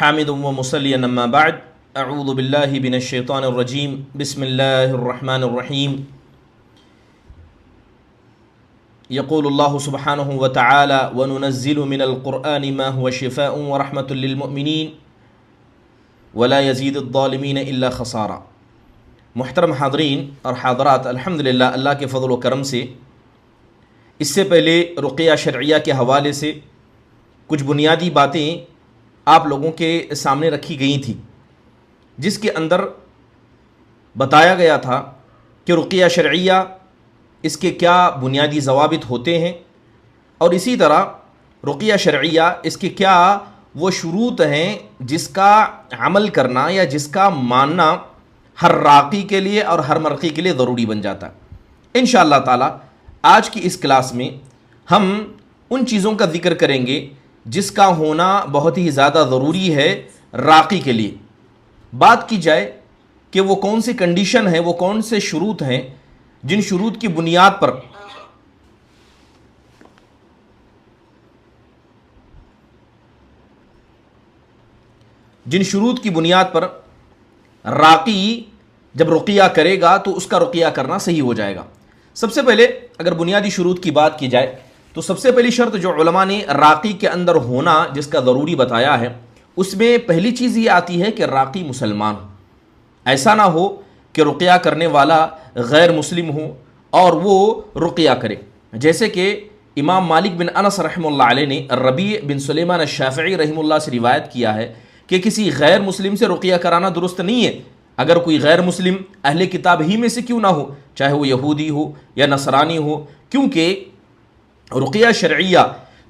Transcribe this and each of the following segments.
حامد و مصلی اما بعد اعوذ باللہ من الشیطان الرجیم بسم اللہ الرحمن الرحیم یقول اللہ سبحانہ وتعالی وننزل من القرآن ما هو شفاء ورحمة للمؤمنین ولا يزید الظالمین الا خسارا۔ محترم حاضرین اور حاضرات، الحمدللہ اللہ کے فضل و کرم سے اس سے پہلے رقیہ شرعیہ کے حوالے سے کچھ بنیادی باتیں آپ لوگوں کے سامنے رکھی گئی تھیں، جس کے اندر بتایا گیا تھا کہ رقیہ شرعیہ اس کے کیا بنیادی ضوابط ہوتے ہیں، اور اسی طرح رقیہ شرعیہ اس کے کیا وہ شروط ہیں جس کا عمل کرنا یا جس کا ماننا ہر راقی کے لیے اور ہر مرقی کے لیے ضروری بن جاتا ہے۔ انشاءاللہ تعالی آج کی اس کلاس میں ہم ان چیزوں کا ذکر کریں گے جس کا ہونا بہت ہی زیادہ ضروری ہے راقی کے لیے۔ بات کی جائے کہ وہ کون سی کنڈیشن ہے، وہ کون سے شروط ہیں جن شروط کی بنیاد پر راقی جب رقیہ کرے گا تو اس کا رقیہ کرنا صحیح ہو جائے گا۔ سب سے پہلے اگر بنیادی شروط کی بات کی جائے تو سب سے پہلی شرط جو علماء نے راقی کے اندر ہونا جس کا ضروری بتایا ہے، اس میں پہلی چیز یہ آتی ہے کہ راقی مسلمان ہو۔ ایسا نہ ہو کہ رقیہ کرنے والا غیر مسلم ہو اور وہ رقیہ کرے، جیسے کہ امام مالک بن انس رحمہ اللہ علیہ نے ربیع بن سلیمان الشافعی رحمہ اللہ سے روایت کیا ہے کہ کسی غیر مسلم سے رقیہ کرانا درست نہیں ہے، اگر کوئی غیر مسلم اہل کتاب ہی میں سے کیوں نہ ہو، چاہے وہ یہودی ہو یا نصرانی ہو، کیونکہ رقیہ شرعیہ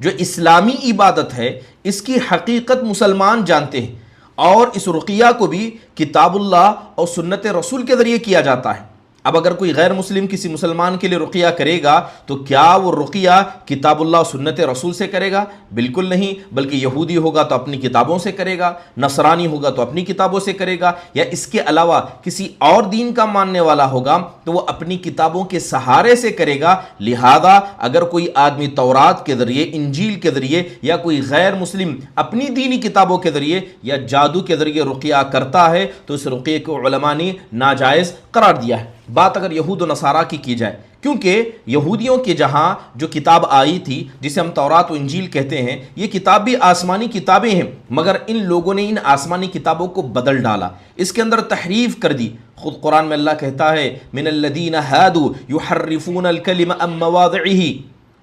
جو اسلامی عبادت ہے اس کی حقیقت مسلمان جانتے ہیں، اور اس رقیہ کو بھی کتاب اللہ اور سنت رسول کے ذریعے کیا جاتا ہے۔ اب اگر کوئی غیر مسلم کسی مسلمان کے لیے رقیہ کرے گا تو کیا وہ رقیہ کتاب اللہ اور سنت رسول سے کرے گا؟ بالکل نہیں، بلکہ یہودی ہوگا تو اپنی کتابوں سے کرے گا، نصرانی ہوگا تو اپنی کتابوں سے کرے گا، یا اس کے علاوہ کسی اور دین کا ماننے والا ہوگا تو وہ اپنی کتابوں کے سہارے سے کرے گا۔ لہذا اگر کوئی آدمی تورات کے ذریعے، انجیل کے ذریعے، یا کوئی غیر مسلم اپنی دینی کتابوں کے ذریعے یا جادو کے ذریعے رقیہ کرتا ہے تو اس رقیے کو علماء نے ناجائز قرار دیا ہے۔ بات اگر یہود و نصارہ کی جائے، کیونکہ یہودیوں کے جہاں جو کتاب آئی تھی جسے ہم تورات و انجیل کہتے ہیں، یہ کتاب بھی آسمانی کتابیں ہیں، مگر ان لوگوں نے ان آسمانی کتابوں کو بدل ڈالا، اس کے اندر تحریف کر دی۔ خود قرآن میں اللہ کہتا ہے من الذین ہادوا یحرفون الکلم عن مواضعہ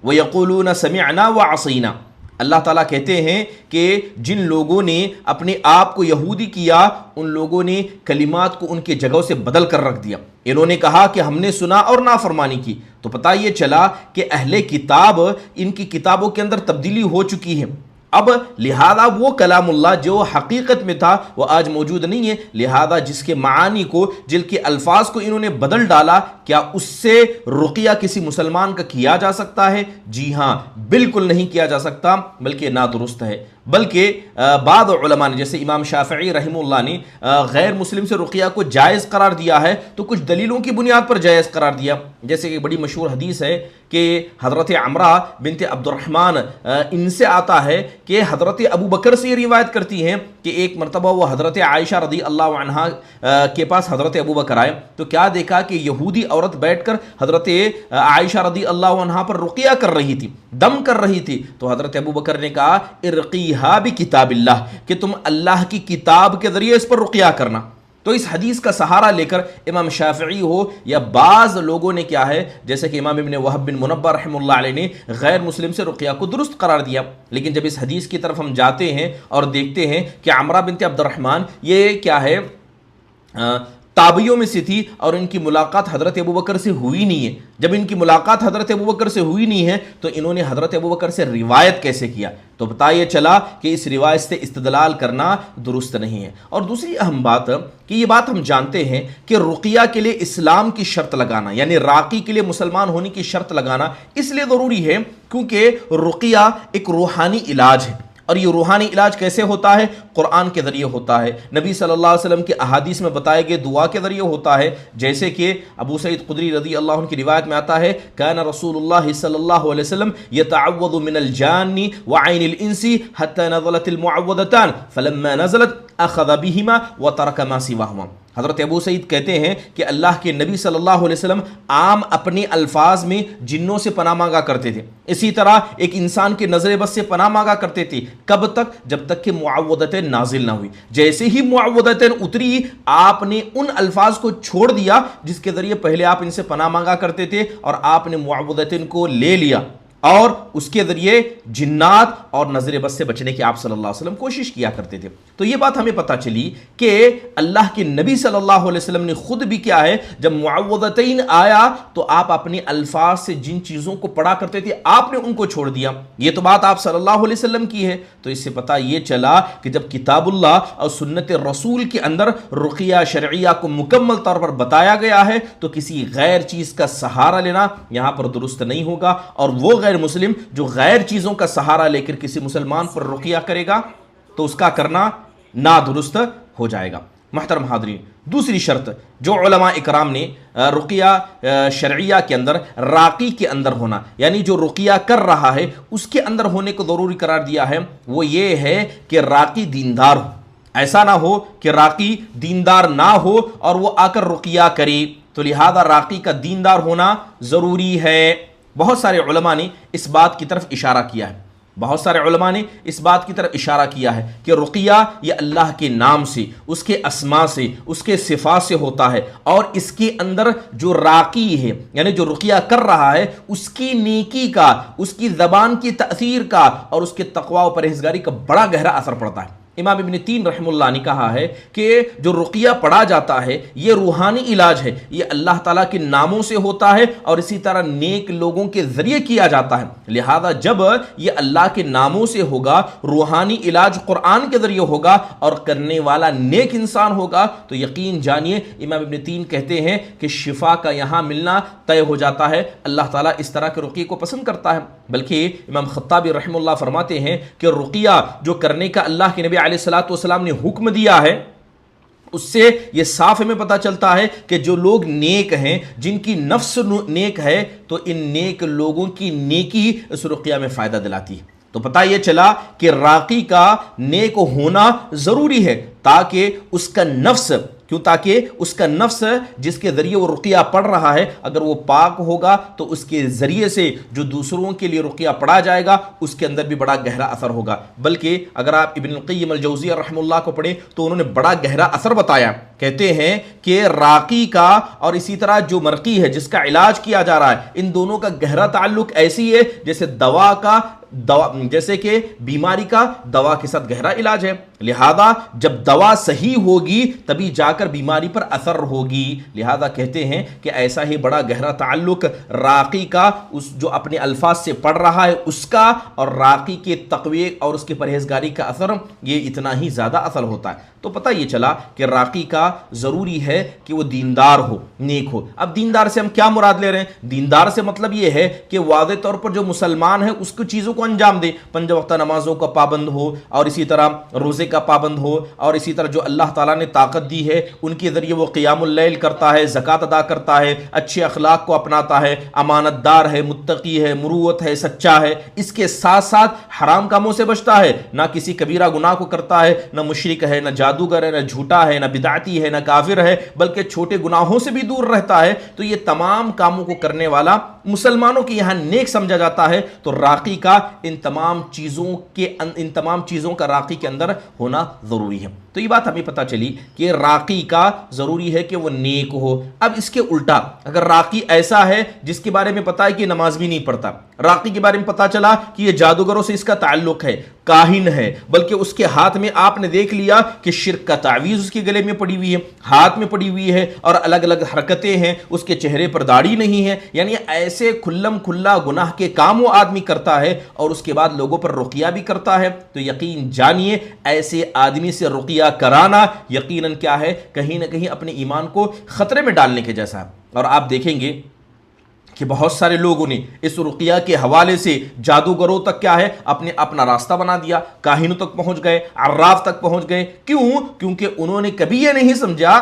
ویقولون سمعنا وعصینا۔ اللہ تعالیٰ کہتے ہیں کہ جن لوگوں نے اپنے آپ کو یہودی کیا، ان لوگوں نے کلمات کو ان کے جگہوں سے بدل کر رکھ دیا۔ انہوں نے کہا کہ ہم نے سنا اور نافرمانی کی، تو پتہ یہ چلا کہ اہل کتاب ان کی کتابوں کے اندر تبدیلی ہو چکی ہے۔ اب لہذا وہ کلام اللہ جو حقیقت میں تھا وہ آج موجود نہیں ہے، لہذا جس کے معانی کو، جن کے الفاظ کو انہوں نے بدل ڈالا، کیا اس سے رقیہ کسی مسلمان کا کیا جا سکتا ہے؟ جی ہاں، بالکل نہیں کیا جا سکتا، بلکہ نادرست ہے۔ بلکہ بعض علماء نے، جیسے امام شافعی رحمہ اللہ نے غیر مسلم سے رقیہ کو جائز قرار دیا ہے تو کچھ دلیلوں کی بنیاد پر جائز قرار دیا، جیسے کہ بڑی مشہور حدیث ہے کہ حضرت عمرہ بنت عبد الرحمن ان سے آتا ہے کہ حضرت ابو بکر سے یہ روایت کرتی ہیں کہ ایک مرتبہ وہ حضرت عائشہ رضی اللہ عنہا کے پاس حضرت ابو بکر آئے تو کیا دیکھا کہ یہودی عورت بیٹھ کر حضرت عائشہ رضی اللہ عنہا پر رقیہ کر رہی تھی، دم کر رہی تھی، تو حضرت ابو بکر نے کہا ارقیہا بکتاب اللہ، کہ تم اللہ کی کتاب کے ذریعے اس پر رقیہ کرنا۔ تو اس حدیث کا سہارا لے کر امام شافعی ہو یا بعض لوگوں نے کیا ہے، جیسے کہ امام ابن وہب بن منبہ رحمہ اللہ علیہ نے غیر مسلم سے رقیہ کو درست قرار دیا، لیکن جب اس حدیث کی طرف ہم جاتے ہیں اور دیکھتے ہیں کہ عمرہ بنت عبد الرحمن یہ کیا ہے، تابعیوں میں سے تھی اور ان کی ملاقات حضرت ابوبکر سے ہوئی نہیں ہے۔ جب ان کی ملاقات حضرت ابوبکر سے ہوئی نہیں ہے تو انہوں نے حضرت ابوبکر سے روایت کیسے کیا؟ تو پتہ یہ چلا کہ اس روایت سے استدلال کرنا درست نہیں ہے۔ اور دوسری اہم بات کہ یہ بات ہم جانتے ہیں کہ رقیہ کے لیے اسلام کی شرط لگانا، یعنی راقی کے لیے مسلمان ہونے کی شرط لگانا اس لیے ضروری ہے کیونکہ رقیہ ایک روحانی علاج ہے، اور یہ روحانی علاج کیسے ہوتا ہے؟ قرآن کے ذریعے ہوتا ہے، نبی صلی اللہ علیہ وسلم کے احادیث میں بتائے گئے دعا کے ذریعے ہوتا ہے، جیسے کہ ابو سعید خدری رضی اللہ عنہ کی روایت میں آتا ہے کان رسول اللہ صلی اللہ علیہ وسلم یتعوذ من الجان وعین الانس حتی نزلت المعوذتان فلما نزلت اخذ بہما وترک ما سواہما۔ حضرت ابو سعید کہتے ہیں کہ اللہ کے نبی صلی اللہ علیہ وسلم عام اپنے الفاظ میں جنوں سے پناہ مانگا کرتے تھے، اسی طرح ایک انسان کے نظر بس سے پناہ مانگا کرتے تھے۔ کب تک؟ جب تک کہ معوذتین نازل نہ ہوئی۔ جیسے ہی معوذتین اتری، آپ نے ان الفاظ کو چھوڑ دیا جس کے ذریعے پہلے آپ ان سے پناہ مانگا کرتے تھے، اور آپ نے معوذتین کو لے لیا، اور اس کے ذریعے جنات اور نظر بد سے بچنے کی آپ صلی اللہ علیہ وسلم کوشش کیا کرتے تھے۔ تو یہ بات ہمیں پتہ چلی کہ اللہ کے نبی صلی اللہ علیہ وسلم نے خود بھی کیا ہے، جب معوذتین آیا تو آپ اپنے الفاظ سے جن چیزوں کو پڑھا کرتے تھے آپ نے ان کو چھوڑ دیا۔ یہ تو بات آپ صلی اللہ علیہ وسلم کی ہے۔ تو اس سے پتہ یہ چلا کہ جب کتاب اللہ اور سنت رسول کے اندر رقیہ شرعیہ کو مکمل طور پر بتایا گیا ہے تو کسی غیر چیز کا سہارا لینا یہاں پر درست نہیں ہوگا، اور وہ غیر مسلم جو غیر چیزوں کا سہارا لے کر کسی مسلمان پر رقیہ کرے گا تو اس کا کرنا نادرست ہو جائے گا۔ محترم حاضرین، دوسری شرط جو علماء اکرام نے رقیہ شرعیہ کے اندر راقی کے اندر ہونا، یعنی جو رقیہ کر رہا ہے اس کے اندر ہونے کو ضروری قرار دیا ہے، وہ یہ ہے کہ راقی دیندار ہو۔ ایسا نہ ہو کہ راقی دیندار نہ ہو اور وہ آ کر رقیہ کرے، تو لہذا راقی کا دیندار ہونا ضروری ہے۔ بہت سارے علماء نے اس بات کی طرف اشارہ کیا ہے، بہت سارے علماء نے اس بات کی طرف اشارہ کیا ہے کہ رقیہ یہ اللہ کے نام سے، اس کے اسماء سے، اس کے صفات سے ہوتا ہے، اور اس کے اندر جو راقی ہے یعنی جو رقیہ کر رہا ہے اس کی نیکی کا، اس کی زبان کی تأثیر کا اور اس کے تقوی و پرہیزگاری کا بڑا گہرا اثر پڑتا ہے۔ امام ابن تین رحمہ اللہ نے کہا ہے کہ جو رقیہ پڑھا جاتا ہے یہ روحانی علاج ہے، یہ اللہ تعالیٰ کے ناموں سے ہوتا ہے اور اسی طرح نیک لوگوں کے ذریعے کیا جاتا ہے، لہذا جب یہ اللہ کے ناموں سے ہوگا، روحانی علاج قرآن کے ذریعے ہوگا اور کرنے والا نیک انسان ہوگا، تو یقین جانیے امام ابن تین کہتے ہیں کہ شفا کا یہاں ملنا طے ہو جاتا ہے۔ اللہ تعالیٰ اس طرح کے رقیے کو پسند کرتا ہے، بلکہ امام خطابی رحمہ اللہ فرماتے ہیں کہ رقیہ جو کرنے کا اللہ کے نبی علیہ الصلوۃ والسلام نے حکم دیا ہے، اس سے یہ صاف ہمیں پتہ چلتا ہے کہ جو لوگ نیک ہیں، جن کی نفس نیک ہے، تو ان نیک لوگوں کی نیکی اس رقیہ میں فائدہ دلاتی ہے۔ تو پتہ یہ چلا کہ راقی کا نیک ہونا ضروری ہے تاکہ اس کا نفس، تاکہ اس کا نفس جس کے ذریعے وہ رقیہ پڑھ رہا ہے اگر وہ پاک ہوگا تو اس کے ذریعے سے جو دوسروں کے لیے رقیہ پڑھا جائے گا اس کے اندر بھی بڑا گہرا اثر ہوگا۔ بلکہ اگر آپ ابن القیم الجوزیہ رحمہ اللہ کو پڑھیں تو انہوں نے بڑا گہرا اثر بتایا، کہتے ہیں کہ راقی کا اور اسی طرح جو مرقی ہے جس کا علاج کیا جا رہا ہے، ان دونوں کا گہرا تعلق ایسی ہے جیسے جیسے کہ بیماری کا دوا کے ساتھ گہرا علاج ہے، لہذا جب دوا صحیح ہوگی تبھی جا کر بیماری پر اثر ہوگی۔ لہذا کہتے ہیں کہ ایسا ہی بڑا گہرا تعلق راقی کا، اس جو اپنے الفاظ سے پڑھ رہا ہے اس کا، اور راقی کے تقوی اور اس کی پرہیزگاری کا اثر، یہ اتنا ہی زیادہ اثر ہوتا ہے۔ تو پتہ یہ چلا کہ راقی کا ضروری ہے کہ وہ دیندار ہو، نیک ہو۔ اب دیندار سے ہم کیا مراد لے رہے ہیں؟ دیندار سے مطلب یہ ہے کہ واضح طور پر جو مسلمان ہے اس کو چیزوں کو انجام دے، 5 وقتہ نمازوں کا پابند ہو، اور اسی طرح روزے کا پابند ہو، اور اسی طرح جو اللہ تعالیٰ نے طاقت دی ہے ان کے ذریعے وہ قیام اللیل کرتا ہے، زکوٰۃ ادا کرتا ہے، اچھے اخلاق کو اپناتا ہے، امانت دار ہے، متقی ہے، مروت ہے، سچا ہے، اس کے ساتھ ساتھ حرام کاموں سے بچتا ہے، نہ کسی کبیرہ گناہ کو کرتا ہے، نہ مشرک ہے، نہ جادوگر ہے، نہ جھوٹا ہے، نہ بدعتی ہے، نہ کافر ہے، بلکہ چھوٹے گناہوں سے بھی دور رہتا ہے، تو یہ تمام کاموں کو کرنے والا مسلمانوں کے یہاں نیک سمجھا جاتا ہے۔ تو راقی کا ان تمام چیزوں کا راقی کے اندر ہونا ضروری ہے۔ تو یہ بات ہمیں پتہ چلی کہ راقی کا ضروری ہے کہ وہ نیک ہو۔ اب اس کے الٹا اگر راقی ایسا ہے جس کے بارے میں پتہ ہے کہ نماز بھی نہیں پڑھتا، راقی کے بارے میں پتہ چلا کہ یہ جادوگروں سے اس کا تعلق ہے، کاہن ہے، بلکہ اس کے ہاتھ میں آپ نے دیکھ لیا کہ شرک کا تعویذ اس کے گلے میں پڑی ہوئی ہے، ہاتھ میں پڑی ہوئی ہے، اور الگ الگ حرکتیں ہیں، اس کے چہرے پر داڑھی نہیں ہے، یعنی ایسے کھلم کھلا گناہ کے کام وہ آدمی کرتا ہے اور اس کے بعد لوگوں پر رقیہ بھی کرتا ہے، تو یقین جانیے ایسے آدمی سے رقیہ کرانا یقیناً کیا ہے، کہیں نہ کہیں اپنے ایمان کو خطرے میں ڈالنے کے جیسا ہے۔ اور آپ دیکھیں گے کہ بہت سارے لوگوں نے اس رقیہ کے حوالے سے جادوگروں تک کیا ہے اپنا راستہ بنا دیا، کاہنوں تک پہنچ گئے، عراف تک پہنچ گئے۔ کیوں؟ کیونکہ انہوں نے کبھی یہ نہیں سمجھا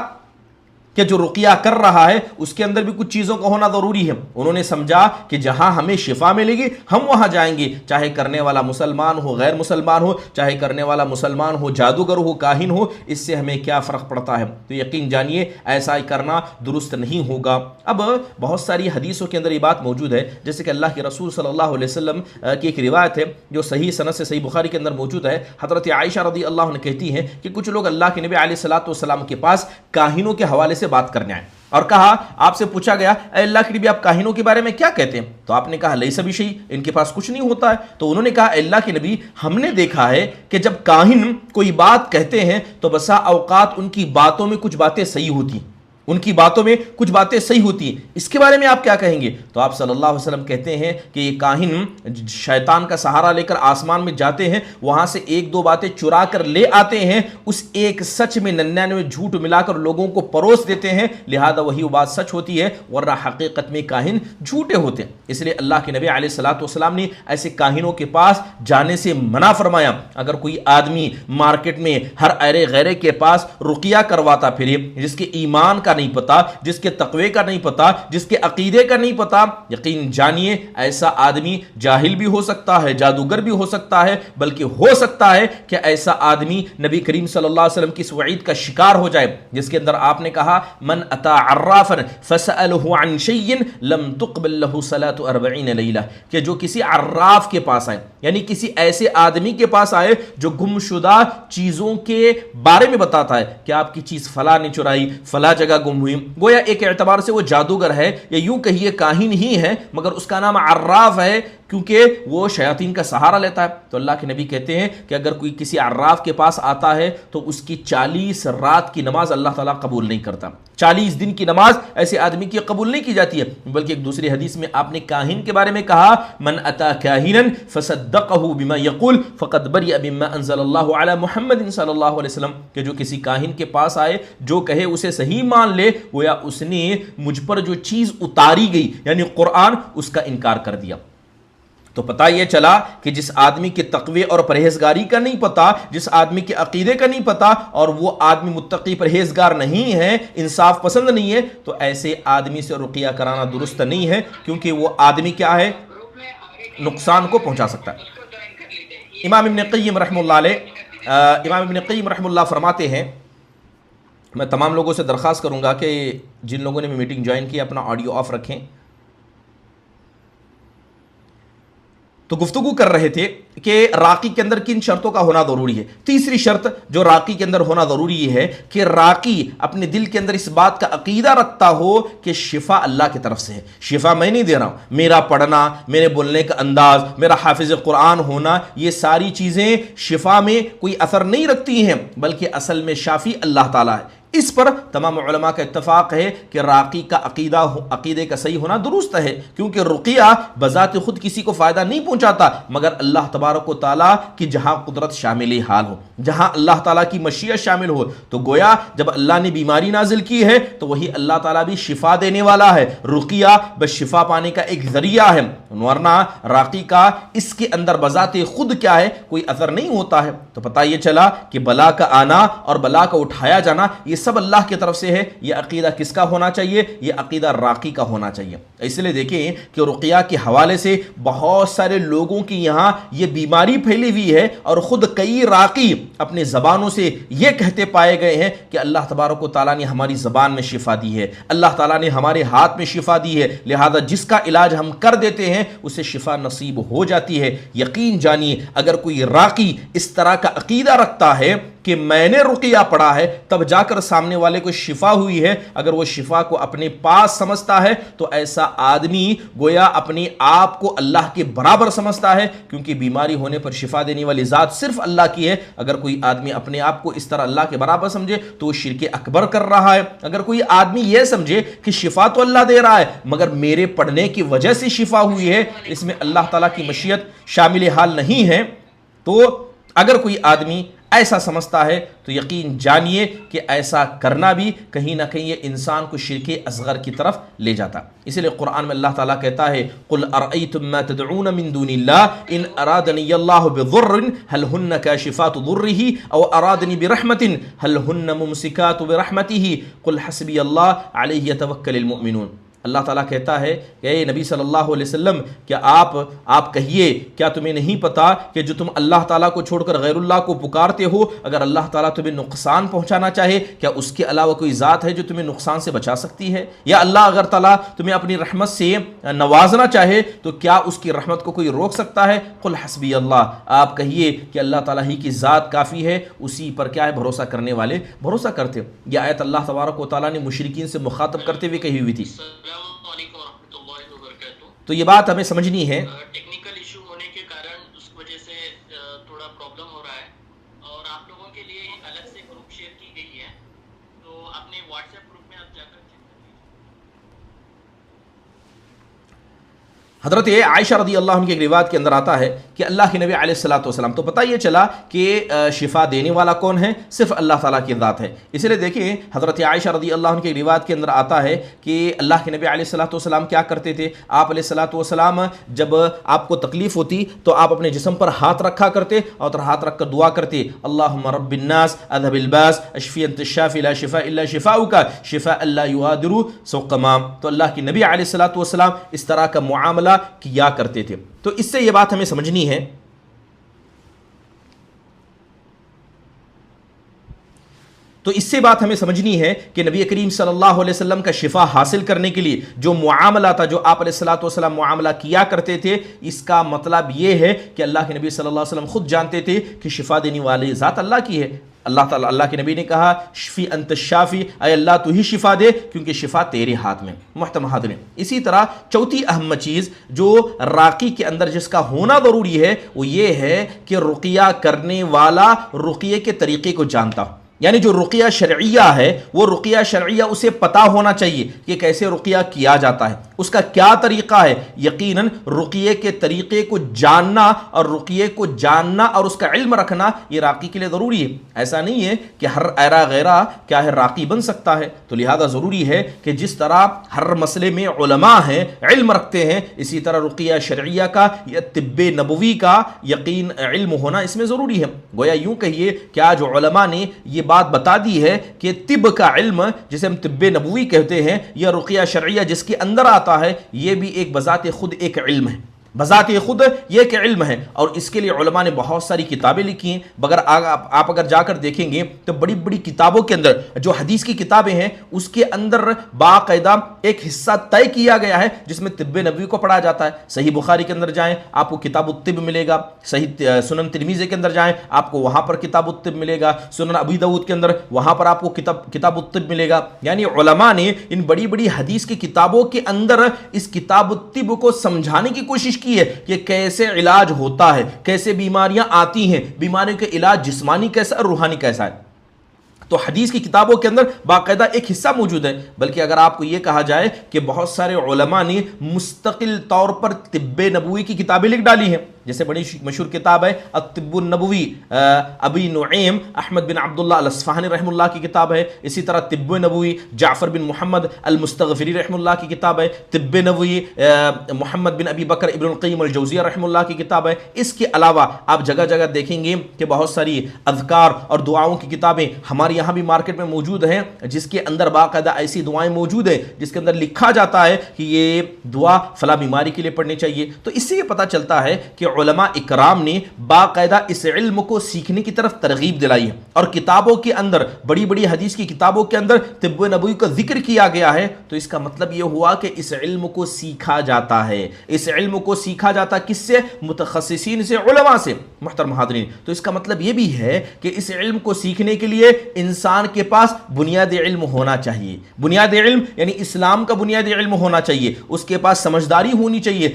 کہ جو رقیہ کر رہا ہے اس کے اندر بھی کچھ چیزوں کا ہونا ضروری ہے۔ انہوں نے سمجھا کہ جہاں ہمیں شفا ملے گی ہم وہاں جائیں گے، چاہے کرنے والا مسلمان ہو غیر مسلمان ہو، چاہے کرنے والا مسلمان ہو جادوگر ہو کاہن ہو، اس سے ہمیں کیا فرق پڑتا ہے؟ تو یقین جانیے ایسا ہی کرنا درست نہیں ہوگا۔ اب بہت ساری حدیثوں کے اندر یہ بات موجود ہے، جیسے کہ اللہ کے رسول صلی اللہ علیہ وسلم کی ایک روایت ہے جو صحیح سند سے صحیح بخاری کے اندر موجود ہے۔ حضرت عائشہ رضی اللہ عنہ کہتی ہیں کہ کچھ لوگ اللہ کے نبی علیہ الصلوۃ والسلام کے پاس کاہنوں کے حوالے سے بات کرنے آئے اور کہا، آپ سے پوچھا گیا اے اللہ کے نبی آپ کاہنوں کے بارے میں کیا کہتے ہیں؟ تو آپ نے کہا لیس بشیء، ان کے پاس کچھ نہیں ہوتا ہے۔ تو انہوں نے کہا اے اللہ کے نبی ہم نے دیکھا ہے کہ جب کاہن کوئی بات کہتے ہیں تو بسا اوقات ان کی باتوں میں کچھ باتیں صحیح ہوتی ہیں، ان کی باتوں میں کچھ باتیں صحیح ہوتی ہیں، اس کے بارے میں آپ کیا کہیں گے؟ تو آپ صلی اللہ علیہ وسلم کہتے ہیں کہ یہ کاہن شیطان کا سہارا لے کر آسمان میں جاتے ہیں، وہاں سے ایک دو باتیں چرا کر لے آتے ہیں، اس ایک سچ میں 99 جھوٹ ملا کر لوگوں کو پروس دیتے ہیں، لہذا وہی وہ بات سچ ہوتی ہے، ورنہ حقیقت میں کاہن جھوٹے ہوتے ہیں۔ اس لیے اللہ کے نبی علیہ الصلوۃ والسلام نے ایسے کاہنوں کے پاس جانے سے منع فرمایا۔ اگر کوئی آدمی مارکیٹ میں ہر ایرے غیرے کے پاس رقیہ کرواتا پھرے، جس کے ایمان کا نہیں پتا، جس کے تقوی کا نہیں پتا، جس کے عقیدے کا نہیں پتا، یقین جانیے ایسا آدمی جاہل بھی ہو سکتا ہے، جادوگر بھی ہو سکتا ہے، بلکہ ہو سکتا ہے کہ ایسا آدمی نبی کریم صلی اللہ علیہ وسلم کی اس وعید کا شکار ہو جائے جس کے اندر آپ نے کہا من اتا عرافا فسألہ عن شیء لم تقبل له صلاة 40 لیلہ، کہ جو کسی عراف کے پاس آئے، یعنی کسی ایسے آدمی کے پاس آئے جو گمشدہ چیزوں کے بارے میں بتاتا ہے کہ آپ کی چیز فلاں نے چرائی، فلاں جگہ گم ہوئی، گویا ایک اعتبار سے وہ جادوگر ہے یا یوں کہیے کاہن ہی ہے، مگر اس کا نام عراف ہے کیونکہ وہ شیاطین کا سہارا لیتا ہے۔ تو اللہ کے نبی کہتے ہیں کہ اگر کوئی کسی عراف کے پاس آتا ہے تو اس کی 40 رات کی نماز اللہ تعالیٰ قبول نہیں کرتا، 40 دن کی نماز ایسے آدمی کی قبول نہیں کی جاتی ہے۔ بلکہ ایک دوسری حدیث میں آپ نے کاہن کے بارے میں کہا من اتا کاہنا فصدقہ بما یقول فقد برئ مما انزل اللہ علی محمد صلی اللہ علیہ وسلم، کہ جو کسی کاہن کے پاس آئے جو کہے اسے صحیح مان لے، گویا اس نے مجھ پر جو چیز اتاری گئی یعنی قرآن، اس کا انکار کر دیا۔ تو پتہ یہ چلا کہ جس آدمی کے تقوی اور پرہیزگاری کا نہیں پتا، جس آدمی کے عقیدے کا نہیں پتا، اور وہ آدمی متقی پرہیزگار نہیں ہے، انصاف پسند نہیں ہے، تو ایسے آدمی سے رقیہ کرانا درست نہیں ہے، کیونکہ وہ آدمی کیا ہے نقصان کو پہنچا سکتا ہے۔ امام ابن قیم رحمہ اللہ فرماتے ہیں، میں تمام لوگوں سے درخواست کروں گا کہ جن لوگوں نے میٹنگ جوائن کی اپنا آڈیو آف رکھیں۔ تو گفتگو کر رہے تھے کہ راقی کے اندر کن شرطوں کا ہونا ضروری ہے۔ تیسری شرط جو راقی کے اندر ہونا ضروری ہے کہ راقی اپنے دل کے اندر اس بات کا عقیدہ رکھتا ہو کہ شفا اللہ کی طرف سے ہے، شفا میں نہیں دے رہا ہوں، میرا پڑھنا، میرے بولنے کا انداز، میرا حافظ قرآن ہونا، یہ ساری چیزیں شفا میں کوئی اثر نہیں رکھتی ہیں، بلکہ اصل میں شافی اللہ تعالیٰ ہے۔ اس پر تمام علماء کا اتفاق ہے کہ راقی کا عقیدے کا صحیح ہونا درست ہے، کیونکہ رقیہ بذات خود کسی کو فائدہ نہیں پہنچاتا، مگر اللہ تبارک و تعالیٰ کی جہاں قدرت شامل حال ہو، جہاں اللہ تعالیٰ کی مشیت شامل ہو، تو گویا جب اللہ نے بیماری نازل کی ہے تو وہی اللہ تعالیٰ بھی شفا دینے والا ہے۔ رقیہ بس شفا پانے کا ایک ذریعہ ہے، ورنہ راقی کا اس کے اندر بذات خود کیا ہے کوئی اثر نہیں ہوتا ہے۔ تو پتہ یہ چلا کہ بلا کا آنا اور بلا کا اٹھایا جانا یہ سب اللہ کی طرف سے ہے۔ یہ عقیدہ کس کا ہونا چاہیے؟ یہ عقیدہ راقی کا ہونا چاہیے۔ اس لیے دیکھیں کہ رقیہ کے حوالے سے بہت سارے لوگوں کی یہاں یہ بیماری پھیلی ہوئی ہے، اور خود کئی راقی اپنے زبانوں سے یہ کہتے پائے گئے ہیں کہ اللہ تبارک و تعالیٰ نے ہماری زبان میں شفا دی ہے، اللہ تعالیٰ نے ہمارے ہاتھ میں شفا دی ہے، لہذا جس کا علاج ہم کر دیتے ہیں اسے شفا نصیب ہو جاتی ہے۔ یقین جانیے اگر کوئی راقی اس طرح کا عقیدہ رکھتا ہے کہ میں نے رقیہ پڑھا ہے تب جا کر سامنے والے کو شفا ہوئی ہے، اگر وہ شفا کو اپنے پاس سمجھتا ہے تو ایسا آدمی گویا اپنے آپ کو اللہ کے برابر سمجھتا ہے، کیونکہ بیماری ہونے پر شفا دینے والی ذات صرف اللہ کی ہے۔ اگر کوئی آدمی اپنے آپ کو اس طرح اللہ کے برابر سمجھے تو وہ شرک اکبر کر رہا ہے۔ اگر کوئی آدمی یہ سمجھے کہ شفا تو اللہ دے رہا ہے مگر میرے پڑھنے کی وجہ سے شفا ہوئی ہے، اس میں اللہ تعالیٰ کی مشیت شامل حال نہیں ہے، تو اگر کوئی آدمی ایسا سمجھتا ہے تو یقین جانیے کہ ایسا کرنا بھی کہیں نہ کہیں یہ انسان کو شرک اصغر کی طرف لے جاتا. اسی لیے قرآن میں اللہ تعالیٰ کہتا ہے قُلْ أَرَأَيْتُم مَّا تَدْعُونَ مِن دُونِ اللَّهِ إِنْ أَرَادَنِيَ اللَّهُ بِضُرٍّ هَلْ هُنَّ كَاشِفَاتُ ضُرِّهِ أَوْ أَرَادَنِي بِرَحْمَةٍ هَلْ هُنَّ مُمْسِكَاتُ بِرَحْمَتِهِ قُلْ حَسْبِيَ اللَّهُ عَلَيْهِ يَتَوَكَّلُ الْمُؤْمِنُونَ. اللہ تعالیٰ کہتا ہے کہ اے نبی صلی اللہ علیہ وسلم کیا آپ کہیے کیا تمہیں نہیں پتا کہ جو تم اللہ تعالیٰ کو چھوڑ کر غیر اللہ کو پکارتے ہو اگر اللہ تعالیٰ تمہیں نقصان پہنچانا چاہے کیا اس کے علاوہ کوئی ذات ہے جو تمہیں نقصان سے بچا سکتی ہے؟ یا اللہ اگر تعالیٰ تمہیں اپنی رحمت سے نوازنا چاہے تو کیا اس کی رحمت کو کوئی روک سکتا ہے؟ قل حسبی اللہ، آپ کہیے کہ اللہ تعالیٰ ہی کی ذات کافی ہے، اسی پر کیا ہے بھروسہ کرنے والے بھروسہ کرتے. یہ آیت اللہ تبارک و تعالیٰ نے مشرکین سے مخاطب کرتے ہوئے کہی ہوئی تھی. السلام علیکم ورحمۃ اللہ وبرکاتہ. تو یہ بات ہمیں سمجھنی ہے. ٹیکنیکل ایشو ہونے کے کارن اس وجہ سے تھوڑا پرابلم ہو رہا ہے اور آپ لوگوں کے لیے الگ سے گروپ شیئر کی گئی ہے تو اپنے واٹس ایپ گروپ میں آپ جا کر چیک کر لیجیے. حضرت عائشہ رضی اللہ عنہ کی ایک روایت کے اندر آتا ہے کہ اللہ کے نبی علیہ الصلوۃ والسلام، تو پتہ یہ چلا کہ شفا دینے والا کون ہے؟ صرف اللہ تعالیٰ کی ذات ہے. اس لیے دیکھیں حضرت عائشہ رضی اللہ عنہ کی ایک روایت کے اندر آتا ہے کہ اللہ کے نبی علیہ الصلوۃ والسلام کیا کرتے تھے؟ آپ علیہ الصلوۃ والسلام جب آپ کو تکلیف ہوتی تو آپ اپنے جسم پر ہاتھ رکھا کرتے اور ہاتھ رکھ کر دعا کرتے اللہم رب الناس اذهب الباس اشفی انت الشافی لا شفاء الا شفاؤک شفاء لا یغادر سقما. تو اللہ کے نبی علیہ الصلوۃ والسلام اس طرح کا معاملہ کیا کرتے تھے. تو اس سے یہ بات ہمیں سمجھنی ہے کہ نبی کریم صلی اللہ علیہ وسلم کا شفا حاصل کرنے کے لیے جو معاملہ تھا، جو آپ علیہ الصلوۃ والسلام معاملہ کیا کرتے تھے، اس کا مطلب یہ ہے کہ اللہ کے نبی صلی اللہ علیہ وسلم خود جانتے تھے کہ شفا دینے والی ذات اللہ کی ہے. اللہ کے نبی نے کہا شفی انت الشافی، اے اللہ تو ہی شفا دے کیونکہ شفا تیرے ہاتھ میں. محترم حاضرین، اسی طرح چوتھی اہم چیز جو راقی کے اندر جس کا ہونا ضروری ہے وہ یہ ہے کہ رقیہ کرنے والا رقیے کے طریقے کو جانتا ہو. یعنی جو رقیہ شرعیہ ہے وہ رقیہ شرعیہ اسے پتہ ہونا چاہیے کہ کیسے رقیہ کیا جاتا ہے، اس کا کیا طریقہ ہے. یقیناً رقیے کے طریقے کو جاننا اور رقیے کو جاننا اور اس کا علم رکھنا یہ راقی کے لیے ضروری ہے. ایسا نہیں ہے کہ ہر ایرا غیرہ کیا ہے راقی بن سکتا ہے. تو لہذا ضروری ہے کہ جس طرح ہر مسئلے میں علماء ہیں، علم رکھتے ہیں، اسی طرح رقیہ شرعیہ کا یا طب نبوی کا یقین علم ہونا اس میں ضروری ہے. گویا یوں کہیے کہ آج علماء نے یہ بات بتا دی ہے کہ طب کا علم جسے ہم طب نبوی کہتے ہیں یا رقیہ شرعیہ جس کے اندر آتا ہے، یہ بھی ایک بذات خود ایک علم ہے. بذات خود یہ کہ علم ہے اور اس کے لیے علماء نے بہت ساری کتابیں لکھی ہیں. مگر آپ اگر جا کر دیکھیں گے تو بڑی بڑی کتابوں کے اندر جو حدیث کی کتابیں ہیں اس کے اندر باقاعدہ ایک حصہ طے کیا گیا ہے جس میں طب نبوی کو پڑھا جاتا ہے. صحیح بخاری کے اندر جائیں آپ کو کتاب الطب ملے گا، صحیح سنن ترمذی کے اندر جائیں آپ کو وہاں پر کتاب الطب ملے گا، سنن ابی داؤد کے اندر وہاں پر آپ کو کتاب الطب ملے گا. یعنی علماء نے ان بڑی بڑی حدیث کی کتابوں کے اندر اس کتاب الطب کو سمجھانے کی کوشش کی ہے کہ کیسے علاج ہوتا ہے، کیسے بیماریاں آتی ہیں، بیماریوں کا علاج جسمانی کیسا اور روحانی کیسا ہے. تو حدیث کی کتابوں کے اندر باقاعدہ ایک حصہ موجود ہے. بلکہ اگر آپ کو یہ کہا جائے کہ بہت سارے علماء نے مستقل طور پر طب نبوی کی کتابیں لکھ ڈالی ہیں. جیسے بڑی مشہور کتاب ہے الطب النبوی، ابی نعیم احمد بن عبداللہ الاصفہانی رحمہ اللہ کی کتاب ہے. اسی طرح طب نبوی جعفر بن محمد المستغفری رحمہ اللہ کی کتاب ہے. طب نبوی محمد بن ابی بکر ابن القیم الجوزیہ رحمہ اللہ کی کتاب ہے. اس کے علاوہ آپ جگہ جگہ دیکھیں گے کہ بہت ساری اذکار اور دعاؤں کی کتابیں ہمارے یہاں بھی مارکیٹ میں موجود ہیں جس کے اندر باقاعدہ ایسی دعائیں موجود ہیں جس کے اندر لکھا جاتا ہے کہ یہ دعا فلاں بیماری کے لیے پڑھنی چاہیے. تو اس سے یہ پتہ چلتا ہے کہ علماء اکرام نے باقاعدہ اس علم کو سیکھنے کی طرف ترغیب دلائی ہے اور کتابوں کے اندر بڑی بڑی حدیث کی کتابوں کے اندر طب نبوی کا ذکر کیا گیا ہے. تو اس کا مطلب یہ ہوا کہ اس علم کو سیکھا جاتا ہے. اس علم کو سیکھا جاتا کس سے؟ متخصصین سے، علماء سے. محترم حاضرین، تو اس کا مطلب یہ بھی ہے کہ اس علم کو سیکھنے کے لیے انسان کے پاس بنیادی علم ہونا چاہیے. بنیادی علم یعنی اسلام کا بنیادی علم ہونا چاہیے، اس کے پاس سمجھداری ہونی چاہیے،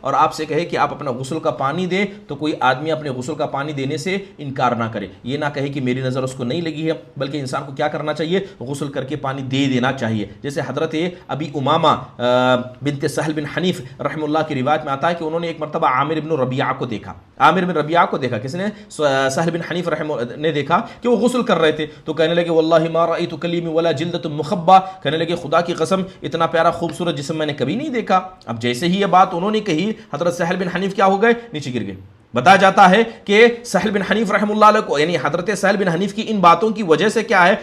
اور آپ سے کہے کہ آپ اپنا غسل کا پانی دیں، تو کوئی آدمی اپنے غسل کا پانی دینے سے انکار نہ کرے، یہ نہ کہے کہ میری نظر اس کو نہیں لگی ہے، بلکہ انسان کو کیا کرنا چاہیے؟ غسل کر کے پانی دے دینا چاہیے۔ جیسے حضرت ابی امامہ بنت سہل بن حنیف رحم اللہ کی روایت میں آتا ہے کہ انہوں نے ایک مرتبہ عامر بن ربیعہ کو دیکھا۔ عامر بن ربیعہ کو دیکھا، کس نے؟ سہل بن حنیف رحم نے دیکھا کہ وہ غسل کر رہے تھے، تو کہنے لگے واللہ ما رأیت کلیمی ولا جلدۃ مخبہ، کہنے لگے خدا کی قسم اتنا پیارا خوبصورت جسم میں نے کبھی نہیں دیکھا۔ اب جیسے ہی یہ بات انہوں نے کہی، حضرت سہل بن حنیف کیا ہو گئے؟ نیچے گر گئے۔ بتایا جاتا ہے کہ سہل بن حنیف رحم اللہ علیہ کو، یعنی حضرت سہل بن حنیف کی ان باتوں کی وجہ سے کیا ہے،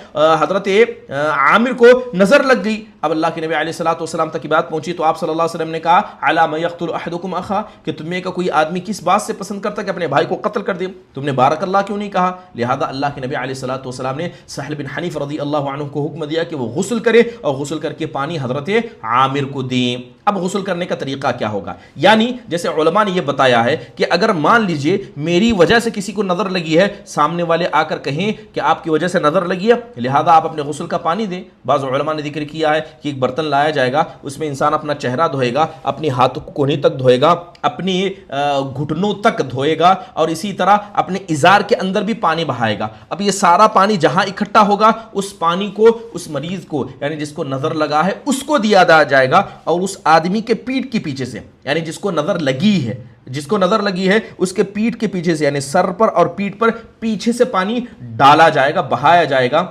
حضرت عامر کو نظر لگ گئی۔ اب اللہ کے نبی علیہ الصلوۃ والسلام تک کی بات پہنچی تو آپ صلی اللہ علیہ وسلم نے کہا علی ما یقتل احدکم اخا، کہ تم میں کا کوئی آدمی کس بات سے پسند کرتا کہ اپنے بھائی کو قتل کر دے؟ تم نے بارک اللہ کیوں نہیں کہا؟ لہذا اللہ کے نبی علیہ الصلوۃ والسلام نے سہل بن حنیف رضی اللہ عنہ کو حکم دیا کہ وہ غسل کرے اور غسل کر کے پانی حضرت عامر کو دیں۔ اب غسل کرنے کا طریقہ کیا ہوگا؟ یعنی جیسے علماء نے یہ بتایا ہے کہ اگر مان لیجئے میری وجہ سے کسی کو نظر لگی ہے، سامنے والے آ کر کہیں کہ آپ کی وجہ سے نظر لگی ہے لہذا آپ اپنے غسل کا پانی دیں۔ بعض علماء نے ذکر کیا ہے کہ ایک برتن لایا جائے گا، اس میں انسان اپنا چہرہ دھوئے گا، اپنی ہاتھوں کو کوہنی تک دھوئے گا، اپنی گھٹنوں تک دھوئے گا، اور اسی طرح اپنے ازار کے اندر بھی پانی بہائے گا۔ اب یہ سارا پانی جہاں اکٹھا ہوگا اس پانی کو اس مریض کو، یعنی جس کو نظر لگا ہے، اس کو دیا جائے گا، اور اس آدمی کے پیٹھ کے پیچھے سے، یعنی جس کو نظر لگی ہے اس کے پیٹھ کے پیچھے سے، یعنی سر پر اور پیٹھ پر پیچھے سے پانی ڈالا جائے گا، بہایا جائے گا۔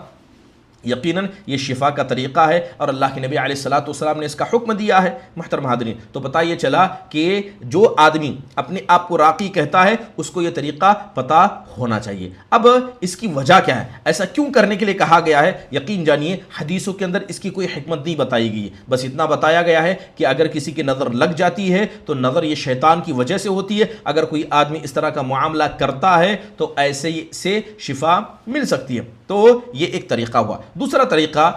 یقیناً یہ شفا کا طریقہ ہے اور اللہ کے نبی علیہ الصلوۃ والسلام نے اس کا حکم دیا ہے۔ محترم حاضرین، تو پتہ یہ چلا کہ جو آدمی اپنے آپ کو راقی کہتا ہے اس کو یہ طریقہ پتہ ہونا چاہیے۔ اب اس کی وجہ کیا ہے، ایسا کیوں کرنے کے لیے کہا گیا ہے؟ یقین جانیے حدیثوں کے اندر اس کی کوئی حکمت نہیں بتائی گئی ہے، بس اتنا بتایا گیا ہے کہ اگر کسی کی نظر لگ جاتی ہے تو نظر یہ شیطان کی وجہ سے ہوتی ہے، اگر کوئی آدمی اس طرح کا معاملہ کرتا ہے تو ایسے سے شفا مل سکتی ہے۔ تو یہ ایک طریقہ ہوا۔ دوسرا طریقہ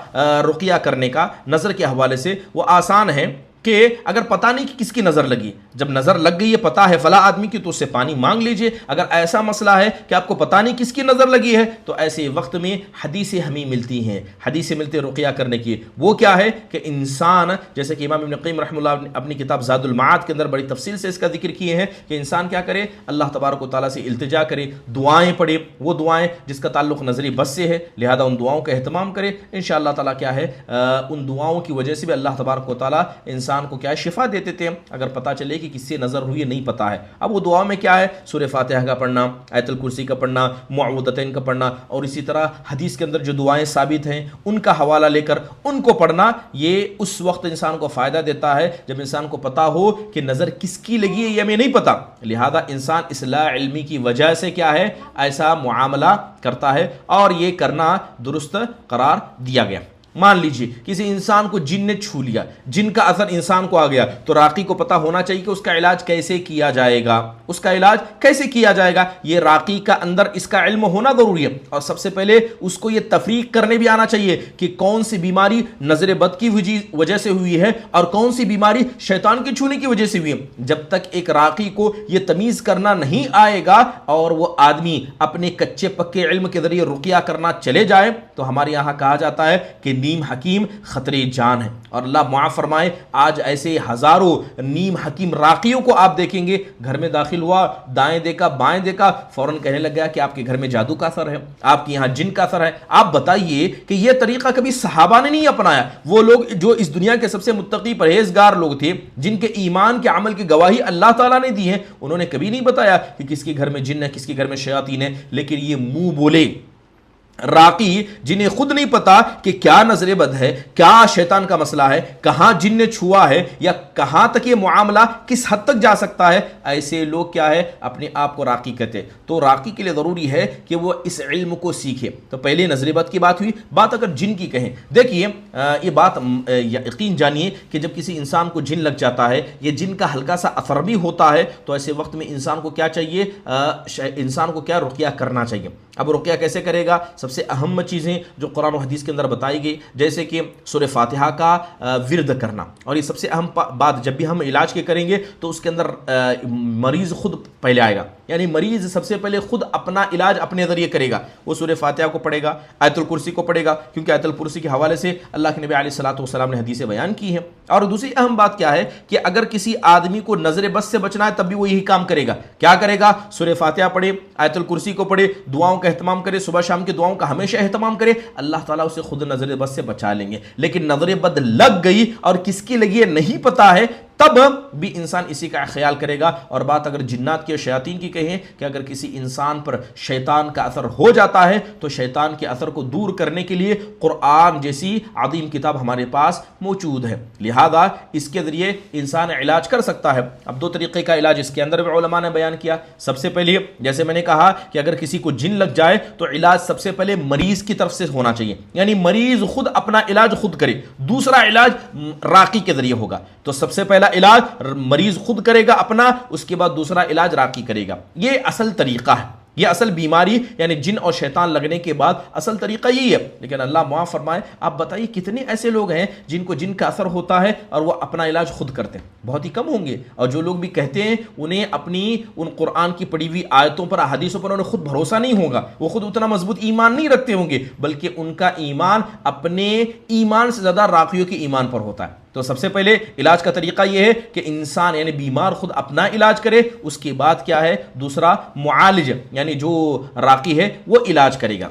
رقیہ کرنے کا نظر کے حوالے سے وہ آسان ہے کہ اگر پتہ نہیں کہ کس کی نظر لگی، جب نظر لگ گئی ہے پتہ ہے فلاں آدمی کی، تو اس سے پانی مانگ لیجئے۔ اگر ایسا مسئلہ ہے کہ آپ کو پتہ نہیں کس کی نظر لگی ہے تو ایسے وقت میں حدیثیں ہمیں ملتی ہیں، حدیثیں ملتے رقیہ کرنے کی۔ وہ کیا ہے کہ انسان، جیسے کہ امام ابن قیم رحمہ اللہ نے اپنی کتاب زاد المعاد کے اندر بڑی تفصیل سے اس کا ذکر کیے ہیں کہ انسان کیا کرے، اللہ تبارک و تعالیٰ سے التجا کرے، دعائیں پڑھے، وہ دعائیں جس کا تعلق نظری بس سے ہے، لہذا ان دعاؤں کا اہتمام کرے۔ انشاءاللہ تعالیٰ کیا ہے ان دعاؤں کی وجہ سے بھی اللہ تبارک و تعالیٰ انسان کو کیا شفا دیتے تھے اگر پتہ چلے کہ کس سے نظر ہوئی نہیں پتہ ہے۔ اب وہ دعا میں کیا ہے، سورہ فاتحہ کا پڑھنا، آیت الکرسی کا پڑھنا، معوذتین کا پڑھنا، اور اسی طرح حدیث کے اندر جو دعائیں ثابت ہیں ان کا حوالہ لے کر ان کو پڑھنا۔ یہ اس وقت انسان کو فائدہ دیتا ہے جب انسان کو پتہ ہو کہ نظر کس کی لگی ہے یہ ہمیں نہیں پتہ، لہذا انسان اصلاح علمی کی وجہ سے کیا ہے ایسا معاملہ کرتا ہے، اور یہ کرنا درست قرار دیا گیا۔ مان لیجئے کسی انسان کو جن نے چھو لیا، جن کا اثر انسان کو آ گیا، تو راقی کو پتہ ہونا چاہیے کہ اس کا علاج کیسے کیا جائے گا، اس کا علاج کیسے کیا جائے گا۔ یہ راقی کا اندر اس کا علم ہونا ضروری ہے، اور سب سے پہلے اس کو یہ تفریق کرنے بھی آنا چاہیے کہ کون سی بیماری نظر بد کی وجہ سے ہوئی ہے اور کون سی بیماری شیطان کے چھونے کی وجہ سے ہوئی ہے۔ جب تک ایک راقی کو یہ تمیز کرنا نہیں آئے گا اور وہ آدمی اپنے کچے پکے علم کے ذریعے رقیہ کرنا چلے جائے تو ہمارے یہاں کہا جاتا ہے کہ نیم حکیم خطرے جان ہے۔ اور اللہ معاف فرمائے، آج ایسے ہزاروں نیم حکیم راقیوں کو آپ دیکھیں گے، گھر میں داخل ہوا، دائیں دیکھا بائیں دیکھا، فوراً کہنے لگ گیا کہ آپ کے گھر میں جادو کا اثر ہے، آپ کے یہاں جن کا اثر ہے۔ آپ بتائیے کہ یہ طریقہ کبھی صحابہ نے نہیں اپنایا، وہ لوگ جو اس دنیا کے سب سے متقی پرہیزگار لوگ تھے، جن کے ایمان کے عمل کی گواہی اللہ تعالیٰ نے دی ہے، انہوں نے کبھی نہیں بتایا کہ کس کے گھر میں جن ہے، کس کے گھر میں شیاطین ہے۔ لیکن یہ منہ بولے راقی جنہیں خود نہیں پتا کہ کیا نظر بد ہے، کیا شیطان کا مسئلہ ہے، کہاں جن نے چھوا ہے، یا کہاں تک یہ معاملہ کس حد تک جا سکتا ہے، ایسے لوگ کیا ہے اپنے آپ کو راقی کہتے۔ تو راقی کے لیے ضروری ہے کہ وہ اس علم کو سیکھے۔ تو پہلے نظر بد کی بات ہوئی، بات اگر جن کی کہیں، دیکھیے یہ بات یقین جانیے کہ جب کسی انسان کو جن لگ جاتا ہے، یہ جن کا ہلکا سا اثر بھی ہوتا ہے، تو ایسے وقت میں انسان کو کیا چاہیے، انسان کو کیا رقیہ کرنا چاہیے۔ اب رقیہ کیسے کرے گا؟ سب سب سے اہم چیزیں جو قرآن و حدیث کے اندر بتائی گئی، جیسے کہ سورہ فاتحہ کا ورد کرنا، اور یہ سب سے اہم بات، جب بھی ہم علاج کے کریں گے تو اس کے اندر مریض خود پہلے آئے گا، یعنی مریض سب سے پہلے خود اپنا علاج اپنے ذریعے کرے گا، وہ سورہ فاتحہ کو پڑھے گا، آیت الکرسی کو پڑھے گا، کیونکہ آیت الکرسی کے حوالے سے اللہ کے نبی علیہ الصلوۃ والسلام نے حدیثیں بیان کی ہیں۔ اور دوسری اہم بات کیا ہے کہ اگر کسی آدمی کو نظر بد سے بچنا ہے تب بھی وہ یہی کام کرے گا، کیا کرے گا؟ سورہ فاتحہ پڑھے، آیت الکرسی کو پڑھے، دعاؤں کا اہتمام کرے، صبح شام کی دعاؤں کا ہمیشہ اہتمام کرے، اللہ تعالیٰ اسے خود نظر بد سے بچا لیں گے۔ لیکن نظر بد لگ گئی اور کس کی لگی ہے نہیں پتا ہے، تب بھی انسان اسی کا خیال کرے گا۔ اور بات اگر جنات کی اور شیاطین کی کہیں کہ اگر کسی انسان پر شیطان کا اثر ہو جاتا ہے تو شیطان کے اثر کو دور کرنے کے لیے قرآن جیسی عظیم کتاب ہمارے پاس موجود ہے، لہذا اس کے ذریعے انسان علاج کر سکتا ہے۔ اب دو طریقے کا علاج اس کے اندر بھی علماء نے بیان کیا۔ سب سے پہلے جیسے میں نے کہا کہ اگر کسی کو جن لگ جائے تو علاج سب سے پہلے مریض کی طرف سے ہونا چاہیے، یعنی مریض خود اپنا علاج خود کرے۔ دوسرا علاج راقی کے ذریعے ہوگا، تو سب سے پہلا علاج مریض خود کرے گا اپنا، اس کے بعد دوسرا علاج راقی کرے گا۔ یہ اصل طریقہ ہے، یہ اصل بیماری یعنی جن اور شیطان لگنے کے بعد اصل طریقہ یہی ہے۔ لیکن اللہ معاف فرمائے، آپ بتائیے کتنے ایسے لوگ ہیں جن کو جن کا اثر ہوتا ہے اور وہ اپنا علاج خود کرتے ہیں؟ بہت ہی کم ہوں گے۔ اور جو لوگ بھی کہتے ہیں انہیں اپنی ان قرآن کی پڑھی ہوئی آیتوں پر، احادیثوں پر انہیں خود بھروسہ نہیں ہوگا، وہ خود اتنا مضبوط ایمان نہیں رکھتے ہوں گے، بلکہ ان کا ایمان اپنے ایمان سے زیادہ راقیوں کے ایمان پر ہوتا ہے۔ تو سب سے پہلے علاج کا طریقہ یہ ہے کہ انسان یعنی بیمار خود اپنا علاج کرے، اس کے بعد کیا ہے؟ دوسرا معالج یعنی جو راقی ہے وہ علاج کرے گا۔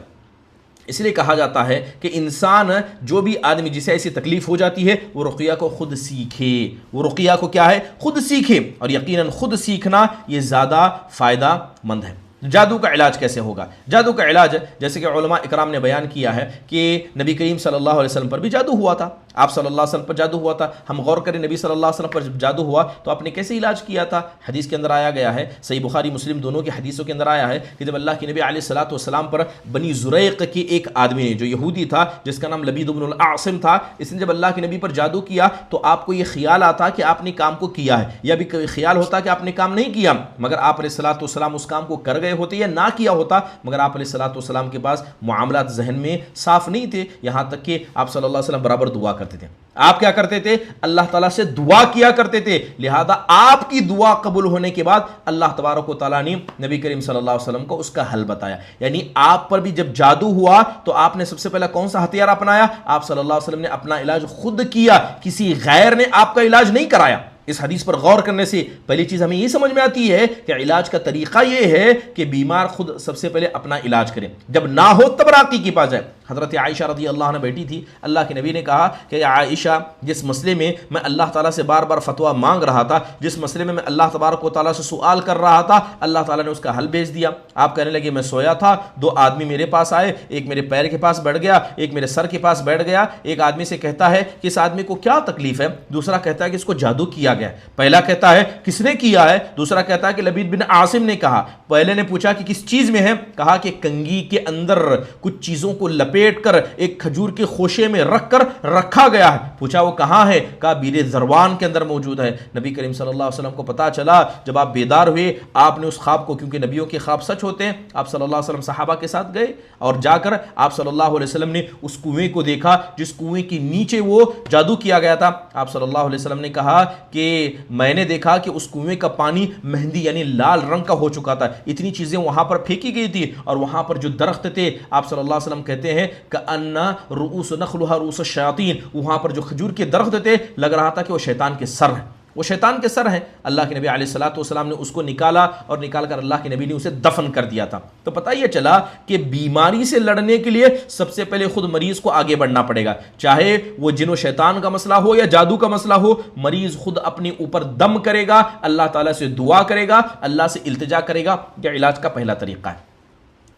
اس لیے کہا جاتا ہے کہ انسان جو بھی آدمی جسے ایسی تکلیف ہو جاتی ہے وہ رقیہ کو خود سیکھے، وہ رقیہ کو کیا ہے؟ خود سیکھے، اور یقیناً خود سیکھنا یہ زیادہ فائدہ مند ہے۔ جادو کا علاج کیسے ہوگا؟ جادو کا علاج جیسے کہ علماء اکرام نے بیان کیا ہے کہ نبی کریم صلی اللہ علیہ وسلم پر بھی جادو ہوا تھا، آپ صلی اللہ علیہ وسلم پر جادو ہوا تھا۔ ہم غور کریں نبی صلی اللہ علیہ وسلم پر جب جادو ہوا تو آپ نے کیسے علاج کیا تھا؟ حدیث کے اندر آیا گیا ہے، صحیح بخاری مسلم دونوں کی حدیثوں کے اندر آیا ہے کہ جب اللہ کے نبی علیہ الصلوۃ والسلام پر بنی زریق کی ایک آدمی نے جو یہودی تھا جس کا نام لبید بن العاصم تھا، اس نے جب اللہ کے نبی پر جادو کیا تو آپ کو یہ خیال آتا کہ آپ نے کام کو کیا ہے، یا بھی خیال ہوتا کہ آپ نے کام نہیں کیا، مگر آپ علیہ الصلوۃ والسلام اس کام کو کر گئے ہوتے یا نہ کیا ہوتا، مگر آپ علیہ الصلوۃ والسلام کے پاس معاملات ذہن میں صاف نہیں تھے، یہاں تک کہ آپ صلی اللہ علیہ وسلم برابر دعا کرتے تھے۔ آپ کیا کرتے تھے؟ اللہ تعالیٰ سے دعا کیا کرتے تھے، لہذا آپ کی دعا قبول ہونے کے بعد اللہ تبارک و تعالیٰ نے نبی کریم صلی اللہ علیہ وسلم کو اس کا حل بتایا۔ یعنی آپ پر بھی جب جادو ہوا تو آپ نے سب سے پہلا کون سا ہتھیار اپنایا؟ آپ صلی اللہ علیہ وسلم نے اپنا علاج خود کیا، کسی غیر نے آپ کا علاج نہیں کرایا۔ اس حدیث پر غور کرنے سے پہلی چیز ہمیں یہ سمجھ میں آتی ہے کہ علاج کا طریقہ یہ ہے کہ بیمار خود سب سے پہلے اپنا علاج کرے، جب نہ ہو تب راقی کے پاس جائے۔ حضرت عائشہ رضی اللہ عنہ بیٹی تھی، اللہ کے نبی نے کہا کہ عائشہ جس مسئلے میں میں اللہ تعالیٰ سے بار بار فتویٰ مانگ رہا تھا، جس مسئلے میں میں اللہ تبارک و تعالیٰ سے سوال کر رہا تھا، اللہ تعالیٰ نے اس کا حل بھیج دیا۔ آپ کہنے لگے میں سویا تھا، دو آدمی میرے پاس آئے، ایک میرے پیر کے پاس بیٹھ گیا، ایک میرے سر کے پاس بیٹھ گیا۔ ایک آدمی سے کہتا ہے کہ اس آدمی کو کیا تکلیف ہے، دوسرا کہتا ہے کہ اس کو جادو کیا گیا۔ پہلا کہتا ہے کس نے کیا ہے، دوسرا کہتا ہے کہ لبید بن عاصم نے کہا۔ پہلے نے پوچھا کہ کس چیز میں ہے، کہا کہ کنگھی کے اندر کچھ چیزوں کو لپیٹ کر ایک کھجور کے خوشے میں رکھ کر رکھا گیا ہے۔ پوچھا وہ کہاں ہے، کہا بیر زروان کے اندر موجود ہے۔ نبی کریم صلی اللہ علیہ وسلم کو پتا چلا، جب آپ بیدار ہوئے آپ نے اس خواب کو، کیونکہ نبیوں کے خواب سچ ہوتے ہیں، آپ صلی اللہ علیہ وسلم صحابہ کے ساتھ گئے اور جا کر آپ صلی اللہ علیہ وسلم نے اس کنویں کو دیکھا جس کنویں کے نیچے وہ جادو کیا گیا تھا۔ آپ صلی اللہ علیہ وسلم نے کہا کہ میں نے دیکھا کہ اس کنویں کا پانی مہندی یعنی لال رنگ کا ہو چکا تھا، اتنی چیزیں وہاں پر پھینکی گئی تھی، اور وہاں پر جو درخت تھے آپ صلی اللہ علیہ وسلم کہتے ہیں کہ رؤوس نخلها رؤوس الشیاطین، وہاں پر جو کھجور کے درخت تھے لگ رہا تھا کہ وہ شیطان کے سر ہیں، وہ شیطان کے سر ہیں۔ اللہ کے نبی علیہ الصلوۃ والسلام نے اس کو نکالا اور نکال کر اللہ کے نبی نے اسے دفن کر دیا تھا۔ تو پتہ یہ چلا کہ بیماری سے لڑنے کے لیے سب سے پہلے خود مریض کو آگے بڑھنا پڑے گا، چاہے وہ جن و شیطان کا مسئلہ ہو یا جادو کا مسئلہ ہو، مریض خود اپنے اوپر دم کرے گا، اللہ تعالیٰ سے دعا کرے گا، اللہ سے التجا کرے گا۔ یہ علاج کا پہلا طریقہ ہے۔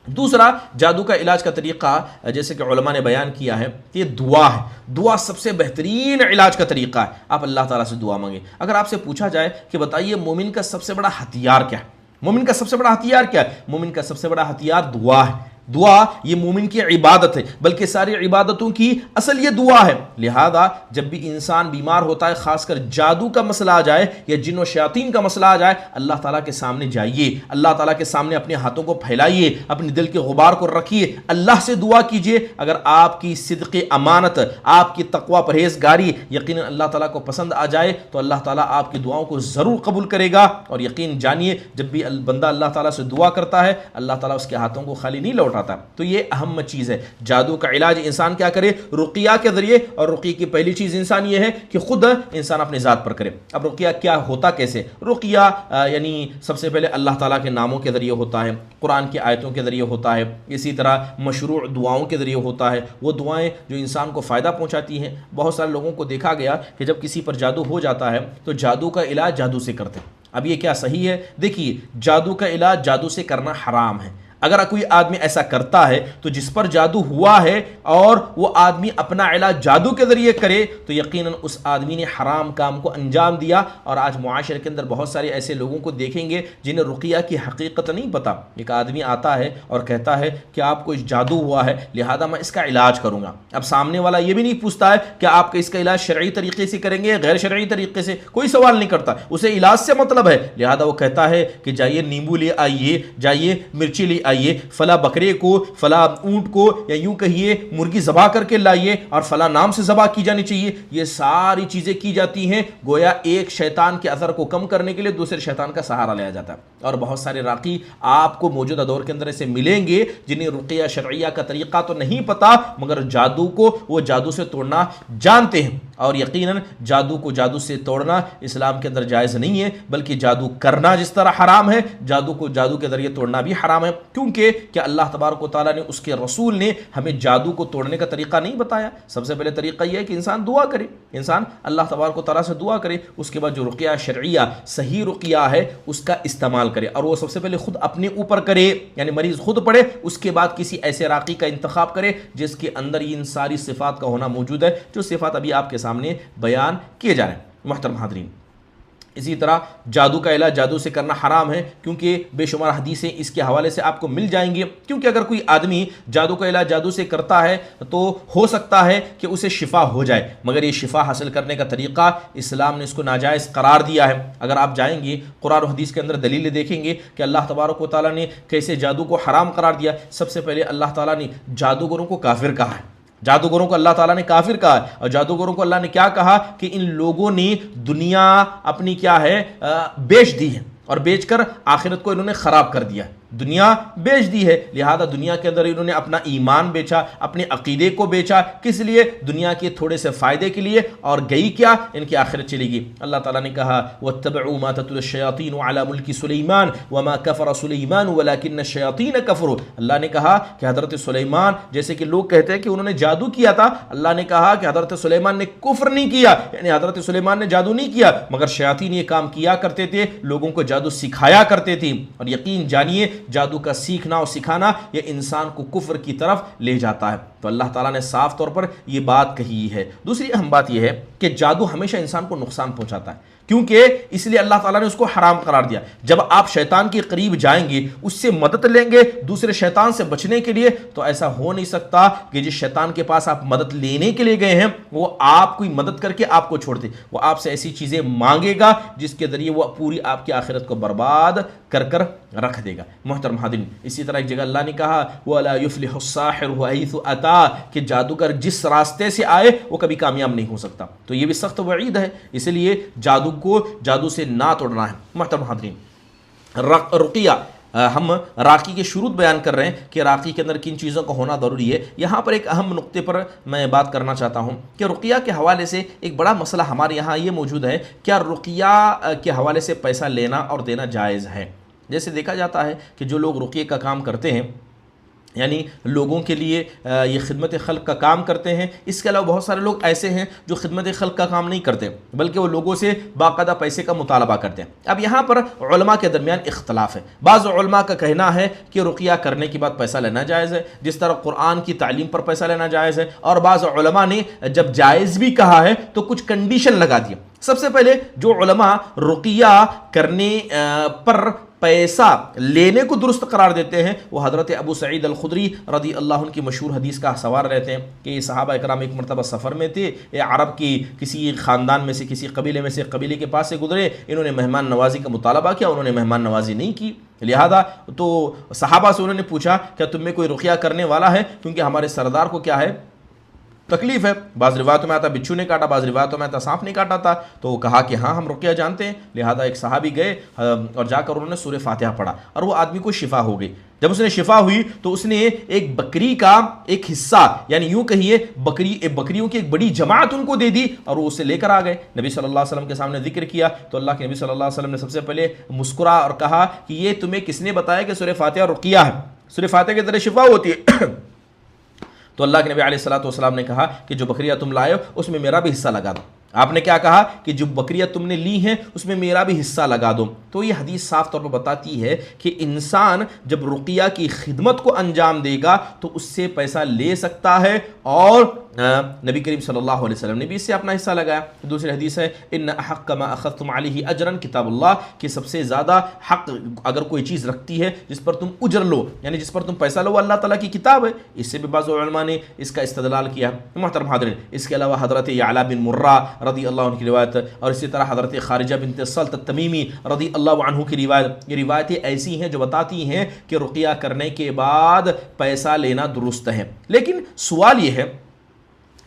دوسرا جادو کا علاج کا طریقہ جیسے کہ علماء نے بیان کیا ہے کہ یہ دعا ہے۔ دعا سب سے بہترین علاج کا طریقہ ہے، آپ اللہ تعالیٰ سے دعا مانگیں۔ اگر آپ سے پوچھا جائے کہ بتائیے مومن کا سب سے بڑا ہتھیار کیا ہے، مومن کا سب سے بڑا ہتھیار کیا ہے، مومن کا سب سے بڑا ہتھیار دعا ہے۔ دعا یہ مومن کی عبادت ہے، بلکہ ساری عبادتوں کی اصل یہ دعا ہے۔ لہذا جب بھی انسان بیمار ہوتا ہے، خاص کر جادو کا مسئلہ آ جائے یا جن و شیاطین کا مسئلہ آ جائے، اللہ تعالیٰ کے سامنے جائیے، اللہ تعالیٰ کے سامنے اپنے ہاتھوں کو پھیلائیے، اپنے دل کے غبار کو رکھیے، اللہ سے دعا کیجیے۔ اگر آپ کی صدق امانت، آپ کی تقوی پرہیزگاری یقیناً اللہ تعالیٰ کو پسند آ جائے تو اللہ تعالیٰ آپ کی دعاؤں کو ضرور قبول کرے گا۔ اور یقین جانیے جب بھی بندہ اللہ تعالیٰ سے دعا کرتا ہے، اللہ تعالیٰ اس کے ہاتھوں کو خالی نہیں لوٹاتا۔ تو یہ اہم چیز ہے۔ جادو کا علاج انسان کیا کرے؟ رقیہ کے ذریعے، اور رقیہ کی پہلی چیز انسان یہ ہے کہ خود انسان اپنے ذات پر کرے۔ اب رقیہ کیا ہوتا کیسے؟ رقیہ یعنی سب سے پہلے اللہ تعالیٰ کے ناموں کے ذریعے ہوتا ہے، قرآن کی آیتوں کے ذریعے ہوتا ہے، اسی طرح مشروع دعاؤں کے ذریعے ہوتا ہے، وہ دعائیں جو انسان کو فائدہ پہنچاتی ہیں۔ بہت سارے لوگوں کو دیکھا گیا کہ جب کسی پر جادو ہو جاتا ہے تو جادو کا علاج جادو سے کرتے ہیں۔ اب یہ کیا صحیح ہے؟ دیکھیے، جادو کا علاج جادو سے کرنا حرام ہے۔ اگر کوئی آدمی ایسا کرتا ہے تو جس پر جادو ہوا ہے اور وہ آدمی اپنا علاج جادو کے ذریعے کرے تو یقیناً اس آدمی نے حرام کام کو انجام دیا۔ اور آج معاشرے کے اندر بہت سارے ایسے لوگوں کو دیکھیں گے جنہیں رقیہ کی حقیقت نہیں پتہ۔ ایک آدمی آتا ہے اور کہتا ہے کہ آپ کو جادو ہوا ہے لہذا میں اس کا علاج کروں گا۔ اب سامنے والا یہ بھی نہیں پوچھتا ہے کہ آپ اس کا علاج شرعی طریقے سے کریں گے غیر شرعی طریقے سے، کوئی سوال نہیں کرتا، اسے علاج سے مطلب ہے۔ لہذا وہ کہتا ہے کہ جائیے نیمبو لے آئیے، جائیے مرچی لے آئیے، فلاں بکرے کو، فلاں اونٹ کو، یا یوں کہیے مرغی ذبح کر کے لائیے اور فلاں نام سے ذبح کی جانی چاہیے۔ یہ ساری چیزیں کی جاتی ہیں گویا ایک شیطان کے اثر کو کم کرنے کے لیے دوسرے شیطان کا سہارا لیا جاتا ہے۔ اور بہت سارے راقی آپ کو موجودہ دور کے اندر ایسے ملیں گے جنہیں رقیہ شرعیہ کا طریقہ تو نہیں پتا مگر جادو کو وہ جادو سے توڑنا جانتے ہیں۔ اور یقیناً جادو کو جادو سے توڑنا اسلام کے اندر جائز نہیں ہے، بلکہ جادو کرنا جس طرح حرام ہے، جادو کو جادو کے ذریعے توڑنا بھی حرام ہے۔ کیونکہ کہ اللہ تبارک و تعالیٰ نے، اس کے رسول نے ہمیں جادو کو توڑنے کا طریقہ نہیں بتایا۔ سب سے پہلے طریقہ یہ ہے کہ انسان دعا کرے، انسان اللہ تبارک و تعالیٰ سے دعا کرے، اس کے بعد جو رقیہ شرعیہ صحیح رقیہ ہے اس کا استعمال کرے، اور وہ سب سے پہلے خود اپنے اوپر کرے، یعنی مریض خود پڑھے، اس کے بعد کسی ایسے راقی کا انتخاب کرے جس کے اندر ان ساری صفات کا ہونا موجود ہے، جو صفات ابھی آپ کے سامنے بیان کیے جا رہے ہیں۔ محترم حاضرین، اسی طرح جادو کا علاج جادو سے کرنا حرام ہے، کیونکہ بے شمار حدیثیں اس کے حوالے سے آپ کو مل جائیں گی۔ کیونکہ اگر کوئی آدمی جادو کا علاج جادو سے کرتا ہے تو ہو سکتا ہے کہ اسے شفا ہو جائے، مگر یہ شفا حاصل کرنے کا طریقہ اسلام نے اس کو ناجائز قرار دیا ہے۔ اگر آپ جائیں گے قرآن و حدیث کے اندر دلیلیں دیکھیں گے کہ اللہ تبارک و تعالیٰ نے کیسے جادو کو حرام قرار دیا۔ سب سے پہلے اللہ تعالیٰ نے جادوگروں کو کافر کہا ہے، جادوگروں کو اللہ تعالیٰ نے کافر کہا ہے، اور جادوگروں کو اللہ نے کیا کہا کہ ان لوگوں نے دنیا اپنی کیا ہے بیچ دی ہے، اور بیچ کر آخرت کو انہوں نے خراب کر دیا ہے، دنیا بیچ دی ہے۔ لہذا دنیا کے اندر انہوں نے اپنا ایمان بیچا، اپنے عقیدے کو بیچا، کس لیے؟ دنیا کے تھوڑے سے فائدے کے لیے، اور گئی کیا؟ ان کی آخرت چلی گئی۔ اللہ تعالیٰ نے کہا وَاتَّبَعُوا مَا تَتْلُو الشَّيَاطِينُ عَلَى مُلْكِ سُلَيْمَانَ وَمَا كَفَرَ سُلَيْمَانُ وَلَكِنَّ الشَّيَاطِينَ كَفَرُوا۔ اللہ نے کہا کہ حضرت سلیمان، جیسے کہ لوگ کہتے ہیں کہ انہوں نے جادو کیا تھا، اللہ نے کہا کہ حضرت سلیمان نے کفر نہیں کیا، یعنی حضرت سلیمان نے جادو نہیں کیا، مگر شیاطین یہ کام کیا کرتے تھے، لوگوں کو جادو سکھایا کرتے تھے۔ اور یقین جانیے جادو کا سیکھنا اور سکھانا یہ انسان کو کفر کی طرف لے جاتا ہے۔ تو اللہ تعالیٰ نے صاف طور پر یہ بات کہی ہے۔ دوسری اہم بات یہ ہے کہ جادو ہمیشہ انسان کو نقصان پہنچاتا ہے، کیونکہ اس لیے اللہ تعالیٰ نے اس کو حرام قرار دیا۔ جب آپ شیطان کے قریب جائیں گے، اس سے مدد لیں گے دوسرے شیطان سے بچنے کے لیے، تو ایسا ہو نہیں سکتا کہ جس شیطان کے پاس آپ مدد لینے کے لیے گئے ہیں وہ آپ کوئی مدد کر کے آپ کو چھوڑ دے۔ وہ آپ سے ایسی چیزیں مانگے گا جس کے ذریعے وہ پوری آپ کی آخرت کو برباد کر رکھ دے گا۔ محترم حاضرین، اسی طرح ایک جگہ اللہ نے کہا وَلَا يُفْلِحُ السَّاحِرُ حَيْثُ أَتَىٰ، کہ جادوگر جس راستے سے آئے وہ کبھی کامیاب نہیں ہو سکتا۔ تو یہ بھی سخت وعید ہے، اس لیے جادو کو جادو سے نہ توڑنا ہے۔ محترم حاضرین، رقیہ، ہم راقی کے شروط بیان کر رہے ہیں کہ راقی کے اندر کن چیزوں کا ہونا ضروری ہے۔ یہاں پر ایک اہم نقطے پر میں بات کرنا چاہتا ہوں کہ رقیہ کے حوالے سے ایک بڑا مسئلہ ہمارے یہاں یہ موجود ہے، کیا رقیہ کے حوالے سے پیسہ لینا اور دینا جائز ہے؟ جیسے دیکھا جاتا ہے کہ جو لوگ رقیہ کا کام کرتے ہیں، یعنی لوگوں کے لیے یہ خدمت خلق کا کام کرتے ہیں، اس کے علاوہ بہت سارے لوگ ایسے ہیں جو خدمت خلق کا کام نہیں کرتے بلکہ وہ لوگوں سے باقاعدہ پیسے کا مطالبہ کرتے ہیں۔ اب یہاں پر علماء کے درمیان اختلاف ہے۔ بعض علماء کا کہنا ہے کہ رقیہ کرنے کے بعد پیسہ لینا جائز ہے، جس طرح قرآن کی تعلیم پر پیسہ لینا جائز ہے، اور بعض علماء نے جب جائز بھی کہا ہے تو کچھ کنڈیشن لگا دیا۔ سب سے پہلے جو علماء رقیہ کرنے پر پیسہ لینے کو درست قرار دیتے ہیں وہ حضرت ابو سعید الخدری رضی اللہ عنہ کی مشہور حدیث کا سوار رہتے ہیں کہ یہ صحابہ اکرام ایک مرتبہ سفر میں تھے، یہ عرب کی کسی خاندان میں سے کسی قبیلے میں سے قبیلے کے پاس سے گزرے، انہوں نے مہمان نوازی کا مطالبہ کیا، انہوں نے مہمان نوازی نہیں کی، لہذا تو صحابہ سے انہوں نے پوچھا کیا تم میں کوئی رقیہ کرنے والا ہے، کیونکہ ہمارے سردار کو کیا ہے تکلیف ہے، بعض روایتوں میں آتا بچھو نے کاٹا، بعض روایتوں میں آتا سانپ نے کاٹا تھا، تو کہا کہ ہاں ہم رقیہ جانتے ہیں، لہذا ایک صحابی گئے اور جا کر انہوں نے سورہ فاتحہ پڑھا اور وہ آدمی کو شفا ہو گئی۔ جب اس نے شفا ہوئی تو اس نے ایک بکری کا ایک حصہ، یعنی یوں کہیے بکریوں کی ایک بڑی جماعت ان کو دے دی اور وہ اسے لے کر آ گئے، نبی صلی اللہ علیہ وسلم کے سامنے ذکر کیا تو اللہ کے نبی صلی اللہ علیہ وسلم نے سب سے پہلے مسکرا اور کہا کہ یہ تمہیں کس نے بتایا کہ سورہ فاتحہ رقیہ ہے، سورہ فاتحہ کے ذریعے شفا ہوتی ہے؟ تو اللہ کے نبی علیہ الصلوۃ والسلام نے کہا کہ جو بکریاں تم لائے ہو اس میں میرا بھی حصہ لگا دو۔ آپ نے کیا کہا کہ جو بکریاں تم نے لی ہیں اس میں میرا بھی حصہ لگا دو۔ تو یہ حدیث صاف طور پر بتاتی ہے کہ انسان جب رقیہ کی خدمت کو انجام دے گا تو اس سے پیسہ لے سکتا ہے، اور نبی کریم صلی اللہ علیہ وسلم نے بھی اس سے اپنا حصہ لگایا۔ دوسری حدیث ہے ان احق ما اخذتم علیہ اجرا کتاب اللہ، کہ سب سے زیادہ حق اگر کوئی چیز رکھتی ہے جس پر تم اجر لو، یعنی جس پر تم پیسہ لو، اللہ تعالیٰ کی کتاب ہے۔ اس سے بھی بعض علماء نے اس کا استدلال کیا۔ محترم حاضرین، اس کے علاوہ حضرت یعلا بن مرہ رضی اللہ عنہ کی روایت، اور اسی طرح حضرت خارجہ بنت صلت التمیمی رضی اللہ عنہ کی روایت، یہ روایتیں ایسی ہیں جو بتاتی ہیں کہ رقیہ کرنے کے بعد پیسہ لینا درست ہے۔ لیکن سوال یہ ہے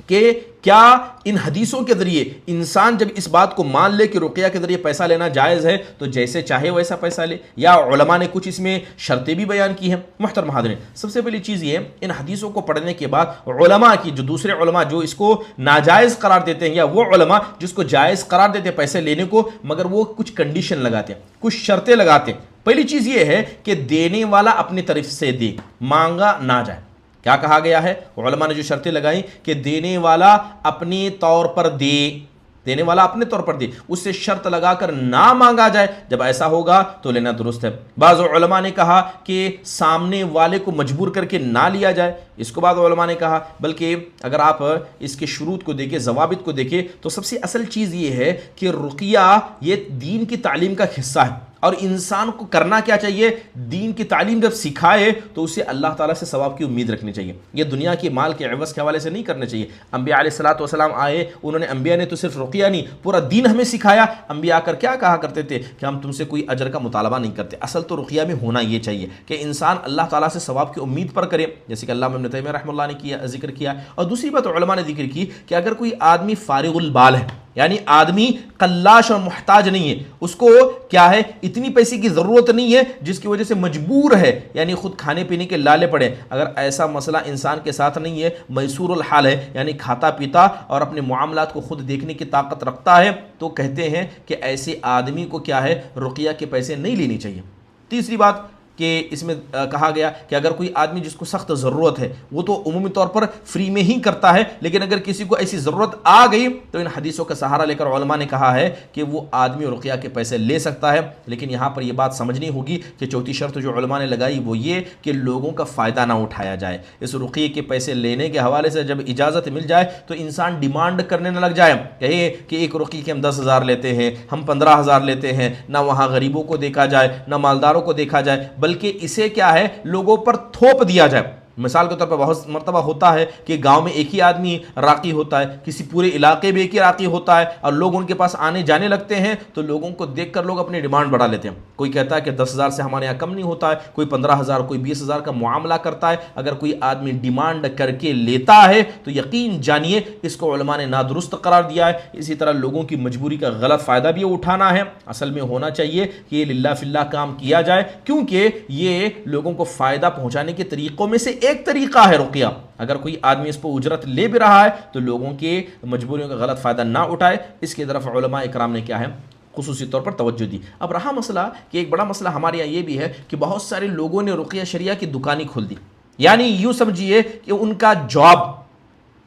کہ کیا ان حدیثوں کے ذریعے انسان جب اس بات کو مان لے کہ رقیہ کے ذریعے پیسہ لینا جائز ہے تو جیسے چاہے ویسا پیسہ لے، یا علماء نے کچھ اس میں شرطیں بھی بیان کی ہیں؟ محترم حاضرین، سب سے پہلی چیز یہ ہے ان حدیثوں کو پڑھنے کے بعد علماء کی جو دوسرے علماء جو اس کو ناجائز قرار دیتے ہیں، یا وہ علماء جس کو جائز قرار دیتے ہیں پیسے لینے کو، مگر وہ کچھ کنڈیشن لگاتے ہیں، کچھ شرطیں لگاتے ہیں۔ پہلی چیز یہ ہے کہ دینے والا اپنی طرف سے دے، مانگا نہ جائے۔ کیا کہا گیا ہے؟ علماء نے جو شرطیں لگائیں کہ دینے والا اپنے طور پر دے، دینے والا اپنے طور پر دے، اس سے شرط لگا کر نہ مانگا جائے، جب ایسا ہوگا تو لینا درست ہے۔ بعض علماء نے کہا کہ سامنے والے کو مجبور کر کے نہ لیا جائے، اس کو بعض علماء نے کہا، بلکہ اگر آپ اس کے شروط کو دیکھیں، ضوابط کو دیکھیں، تو سب سے اصل چیز یہ ہے کہ رقیہ یہ دین کی تعلیم کا حصہ ہے، اور انسان کو کرنا کیا چاہیے؟ دین کی تعلیم جب سکھائے تو اسے اللہ تعالیٰ سے ثواب کی امید رکھنی چاہیے، یہ دنیا کے مال کے عوض کے حوالے سے نہیں کرنے چاہیے۔ انبیاء علیہ الصلوۃ والسلام آئے، انہوں نے انبیاء نے تو صرف رقیہ نہیں پورا دین ہمیں سکھایا۔ انبیاء آ کر کیا کہا کرتے تھے کہ ہم تم سے کوئی اجر کا مطالبہ نہیں کرتے۔ اصل تو رقیہ میں ہونا یہ چاہیے کہ انسان اللہ تعالیٰ سے ثواب کی امید پر کرے، جیسے کہ علامہ ابن تیمیہ رحمہ اللہ نے ذکر کیا۔ اور دوسری بات علماء نے ذکر کی کہ اگر کوئی آدمی فارغ البال ہے، یعنی آدمی قلاش اور محتاج نہیں ہے، اس کو کیا ہے اتنی پیسے کی ضرورت نہیں ہے جس کی وجہ سے مجبور ہے، یعنی خود کھانے پینے کے لالے پڑے، اگر ایسا مسئلہ انسان کے ساتھ نہیں ہے، میسور الحال ہے، یعنی کھاتا پیتا اور اپنے معاملات کو خود دیکھنے کی طاقت رکھتا ہے، تو کہتے ہیں کہ ایسے آدمی کو کیا ہے رقیہ کے پیسے نہیں لینے چاہیے۔ تیسری بات کہ اس میں کہا گیا کہ اگر کوئی آدمی جس کو سخت ضرورت ہے وہ تو عمومی طور پر فری میں ہی کرتا ہے، لیکن اگر کسی کو ایسی ضرورت آ گئی تو ان حدیثوں کا سہارا لے کر علماء نے کہا ہے کہ وہ آدمی رقیہ کے پیسے لے سکتا ہے۔ لیکن یہاں پر یہ بات سمجھنی ہوگی کہ چوتھی شرط جو علماء نے لگائی وہ یہ کہ لوگوں کا فائدہ نہ اٹھایا جائے۔ اس رقیے کے پیسے لینے کے حوالے سے جب اجازت مل جائے تو انسان ڈیمانڈ کرنے نہ لگ جائے، کہے کہ ایک رقیے کے ہم 10,000 لیتے ہیں، ہم 15,000 لیتے ہیں، نہ وہاں غریبوں کو دیکھا جائے نہ مالداروں کو دیکھا جائے، بلکہ اسے کیا ہے لوگوں پر تھوپ دیا جائے۔ مثال کے طور پر بہت مرتبہ ہوتا ہے کہ گاؤں میں ایک ہی آدمی راقی ہوتا ہے، کسی پورے علاقے میں ایک ہی راقی ہوتا ہے، اور لوگ ان کے پاس آنے جانے لگتے ہیں تو لوگوں کو دیکھ کر لوگ اپنی ڈیمانڈ بڑھا لیتے ہیں۔ کوئی کہتا ہے کہ 10,000 سے ہمارے یہاں کم نہیں ہوتا ہے، کوئی 15,000 کوئی 20,000 کا معاملہ کرتا ہے۔ اگر کوئی آدمی ڈیمانڈ کر کے لیتا ہے تو یقین جانیے اس کو علماء نے نادرست قرار دیا ہے۔ اسی طرح لوگوں کی مجبوری کا غلط فائدہ بھی اٹھانا ہے۔ اصل میں ہونا چاہیے کہ یہ للہ فی اللہ کام کیا جائے، کیونکہ یہ لوگوں کو فائدہ پہنچانے کے طریقوں میں سے ایک طریقہ ہے رقیہ۔ اگر کوئی آدمی اس پر اجرت لے بھی رہا ہے تو لوگوں کی مجبوریوں کا غلط فائدہ نہ اٹھائے، اس کی طرف علماء اکرام نے کیا ہے خصوصی طور پر توجہ دی۔ اب رہا مسئلہ کہ ایک بڑا مسئلہ ہمارے یہاں یہ بھی ہے کہ بہت سارے لوگوں نے رقیہ شریعہ کی دکانیں کھول دی، یعنی یوں سمجھیے کہ ان کا جاب،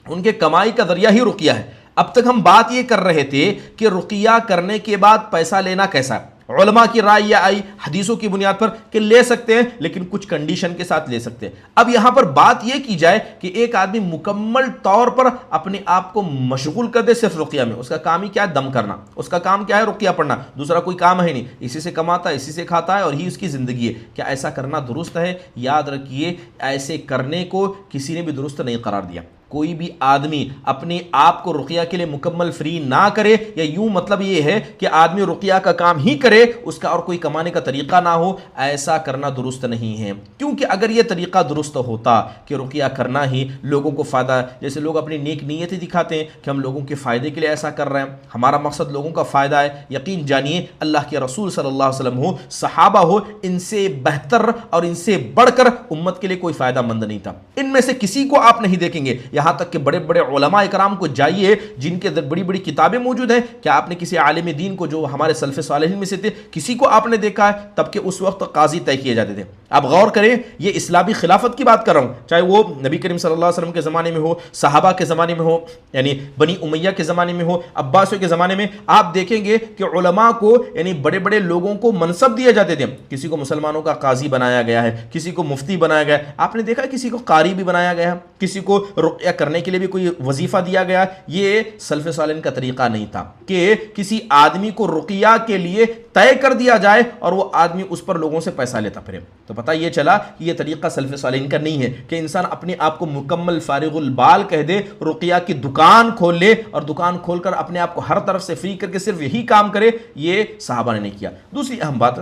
ان کے کمائی کا ذریعہ ہی رقیہ ہے۔ اب تک ہم بات یہ کر رہے تھے کہ رقیہ کرنے کے بعد پیسہ لینا کیسا ہے، علماء کی رائے یہ آئی حدیثوں کی بنیاد پر کہ لے سکتے ہیں، لیکن کچھ کنڈیشن کے ساتھ لے سکتے ہیں۔ اب یہاں پر بات یہ کی جائے کہ ایک آدمی مکمل طور پر اپنے آپ کو مشغول کر دے صرف رقیہ میں، اس کا کام ہی کیا ہے؟ دم کرنا، اس کا کام کیا ہے؟ رقیہ پڑھنا، دوسرا کوئی کام ہے نہیں، اسی سے کماتا ہے، اسی سے کھاتا ہے اور ہی اس کی زندگی ہے۔ کیا ایسا کرنا درست ہے؟ یاد رکھیے ایسے کرنے کو کسی نے بھی درست نہیں قرار دیا۔ کوئی بھی آدمی اپنے آپ کو رقیہ کے لیے مکمل فری نہ کرے، یا یوں مطلب یہ ہے کہ آدمی رقیہ کا کام ہی کرے، اس کا اور کوئی کمانے کا طریقہ نہ ہو، ایسا کرنا درست نہیں ہے۔ کیونکہ اگر یہ طریقہ درست ہوتا کہ رقیہ کرنا ہی لوگوں کو فائدہ، جیسے لوگ اپنی نیک نیتیں دکھاتے ہیں کہ ہم لوگوں کے فائدے کے لیے ایسا کر رہے ہیں، ہمارا مقصد لوگوں کا فائدہ ہے، یقین جانیے اللہ کے رسول صلی اللہ علیہ وسلم ہو، صحابہ ہو، ان سے بہتر اور ان سے بڑھ کر امت کے لیے کوئی فائدہ مند نہیں تھا۔ ان میں سے کسی کو آپ نہیں دیکھیں گے، یہاں تک کہ بڑے بڑے علماء اکرام کو جائیے جن کے بڑی بڑی کتابیں موجود ہیں، کیا آپ نے کسی عالم دین کو جو ہمارے سلف صالحین میں سے تھے کسی کو آپ نے دیکھا ہے؟ تب کہ اس وقت قاضی طے کیے جاتے تھے۔ اب غور کریں، یہ اسلامی خلافت کی بات کر رہا ہوں، چاہے وہ نبی کریم صلی اللہ علیہ وسلم کے زمانے میں ہو، صحابہ کے زمانے میں ہو، یعنی بنی امیہ کے زمانے میں ہو، عباسیوں کے زمانے میں، آپ دیکھیں گے کہ علماء کو یعنی بڑے بڑے لوگوں کو منصب دیے جاتے تھے۔ کسی کو مسلمانوں کا قاضی بنایا گیا ہے، کسی کو مفتی بنایا گیا ہے، آپ نے دیکھا کسی کو قاری بھی بنایا گیا ہے، کسی کو رقیہ کرنے کے لیے بھی کوئی وظیفہ دیا گیا۔ یہ سلف صالحین کا طریقہ نہیں تھا کہ کسی آدمی کو رقیہ کے لیے طے کر دیا جائے اور وہ آدمی اس پر لوگوں سے پیسہ لیتا پھرے۔ تو پتہ یہ چلا کہ یہ طریقہ سلف صالحین کا نہیں ہے کہ انسان اپنے آپ کو مکمل فارغ البال کہہ دے، رقیہ کی دکان کھول لے اور دکان کھول کر اپنے آپ کو ہر طرف سے فری کر کے صرف یہی کام کرے۔ یہ صحابہ نے نہیں کیا۔ دوسری اہم بات،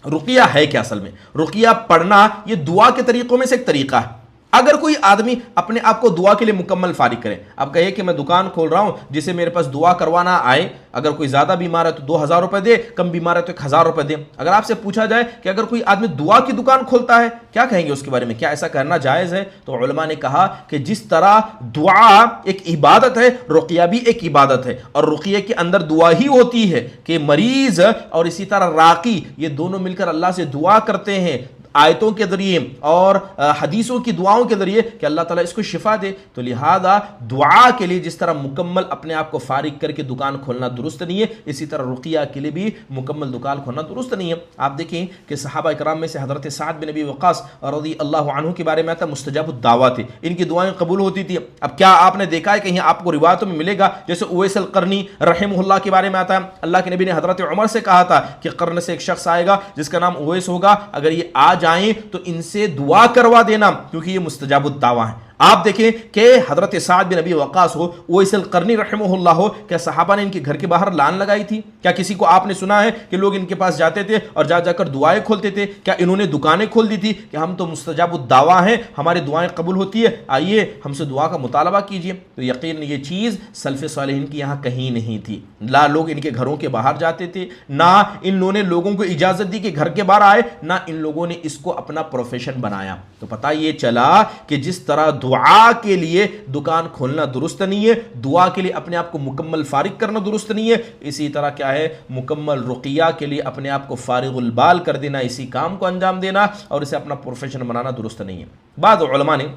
رقیہ ہے کیا؟ اصل میں رقیہ پڑھنا یہ دعا کے طریقوں میں سے ایک طریقہ ہے۔ اگر کوئی آدمی اپنے آپ کو دعا کے لیے مکمل فارغ کرے، اب کہے کہ میں دکان کھول رہا ہوں، جسے میرے پاس دعا کروانا آئے، اگر کوئی زیادہ بیمار ہے تو 2000 روپے دے، کم بیمار ہے تو 1000 روپے دے۔ اگر آپ سے پوچھا جائے کہ اگر کوئی آدمی دعا کی دکان کھولتا ہے کیا کہیں گے اس کے بارے میں؟ کیا ایسا کرنا جائز ہے؟ تو علماء نے کہا کہ جس طرح دعا ایک عبادت ہے، رقیہ بھی ایک عبادت ہے، اور رقیہ کے اندر دعا ہی ہوتی ہے کہ مریض اور اسی طرح راقی یہ دونوں مل کر اللہ سے دعا کرتے ہیں آیتوں کے ذریعے اور حدیثوں کی دعاؤں کے ذریعے کہ اللہ تعالیٰ اس کو شفا دے۔ تو لہذا دعا کے لیے جس طرح مکمل اپنے آپ کو فارغ کر کے دکان کھولنا درست نہیں ہے، اسی طرح رقیہ کے لیے بھی مکمل دکان کھولنا درست نہیں ہے۔ آپ دیکھیں کہ صحابہ کرام میں سے حضرت سعد بن ابی وقاص رضی اللہ عنہ کے بارے میں آتا ہے مستجاب الدعوات تھے، ان کی دعائیں قبول ہوتی تھی۔ اب کیا آپ نے دیکھا ہے کہیں آپ کو روایتوں میں ملے گا جیسے اویس القرنی رحمہ اللہ کے بارے میں آتا ہے، اللہ کے نبی نے حضرت عمر سے کہا تھا کہ قرن سے ایک شخص آئے گا جس کا نام اویس ہوگا، اگر یہ آ جائیں تو ان سے دعا کروا دینا کیونکہ یہ مستجاب الدعوہ ہیں۔ آپ دیکھیں کہ حضرت سعد بن ابی وقاص ہو، اویس القرنی رحمہ اللہ ہو، کیا صحابہ نے ان کے گھر کے باہر لان لگائی تھی؟ کیا کسی کو آپ نے سنا ہے کہ لوگ ان کے پاس جاتے تھے اور جا کر دعائیں کھولتے تھے؟ کیا انہوں نے دکانیں کھول دی تھی کہ ہم تو مستجاب الدعوہ ہیں، ہماری دعائیں قبول ہوتی ہے، آئیے ہم سے دعا کا مطالبہ کیجیے؟ تو یقین یہ چیز سلف صالحین کی یہاں کہیں نہیں تھی۔ نہ لوگ ان کے گھروں کے باہر جاتے تھے، نہ ان لوگوں نے لوگوں کو اجازت دی کہ گھر کے باہر آئے، نہ ان لوگوں نے اس کو اپنا پروفیشن بنایا۔ تو پتہ یہ چلا کہ جس طرح دعا کے لیے دکان کھولنا درست نہیں ہے، دعا کے لیے اپنے آپ کو مکمل فارغ کرنا درست نہیں ہے، اسی طرح کیا ہے مکمل رقیہ کے لیے اپنے آپ کو فارغ البال کر دینا، اسی کام کو انجام دینا اور اسے اپنا پروفیشن بنانا درست نہیں ہے۔ بعض علماء نے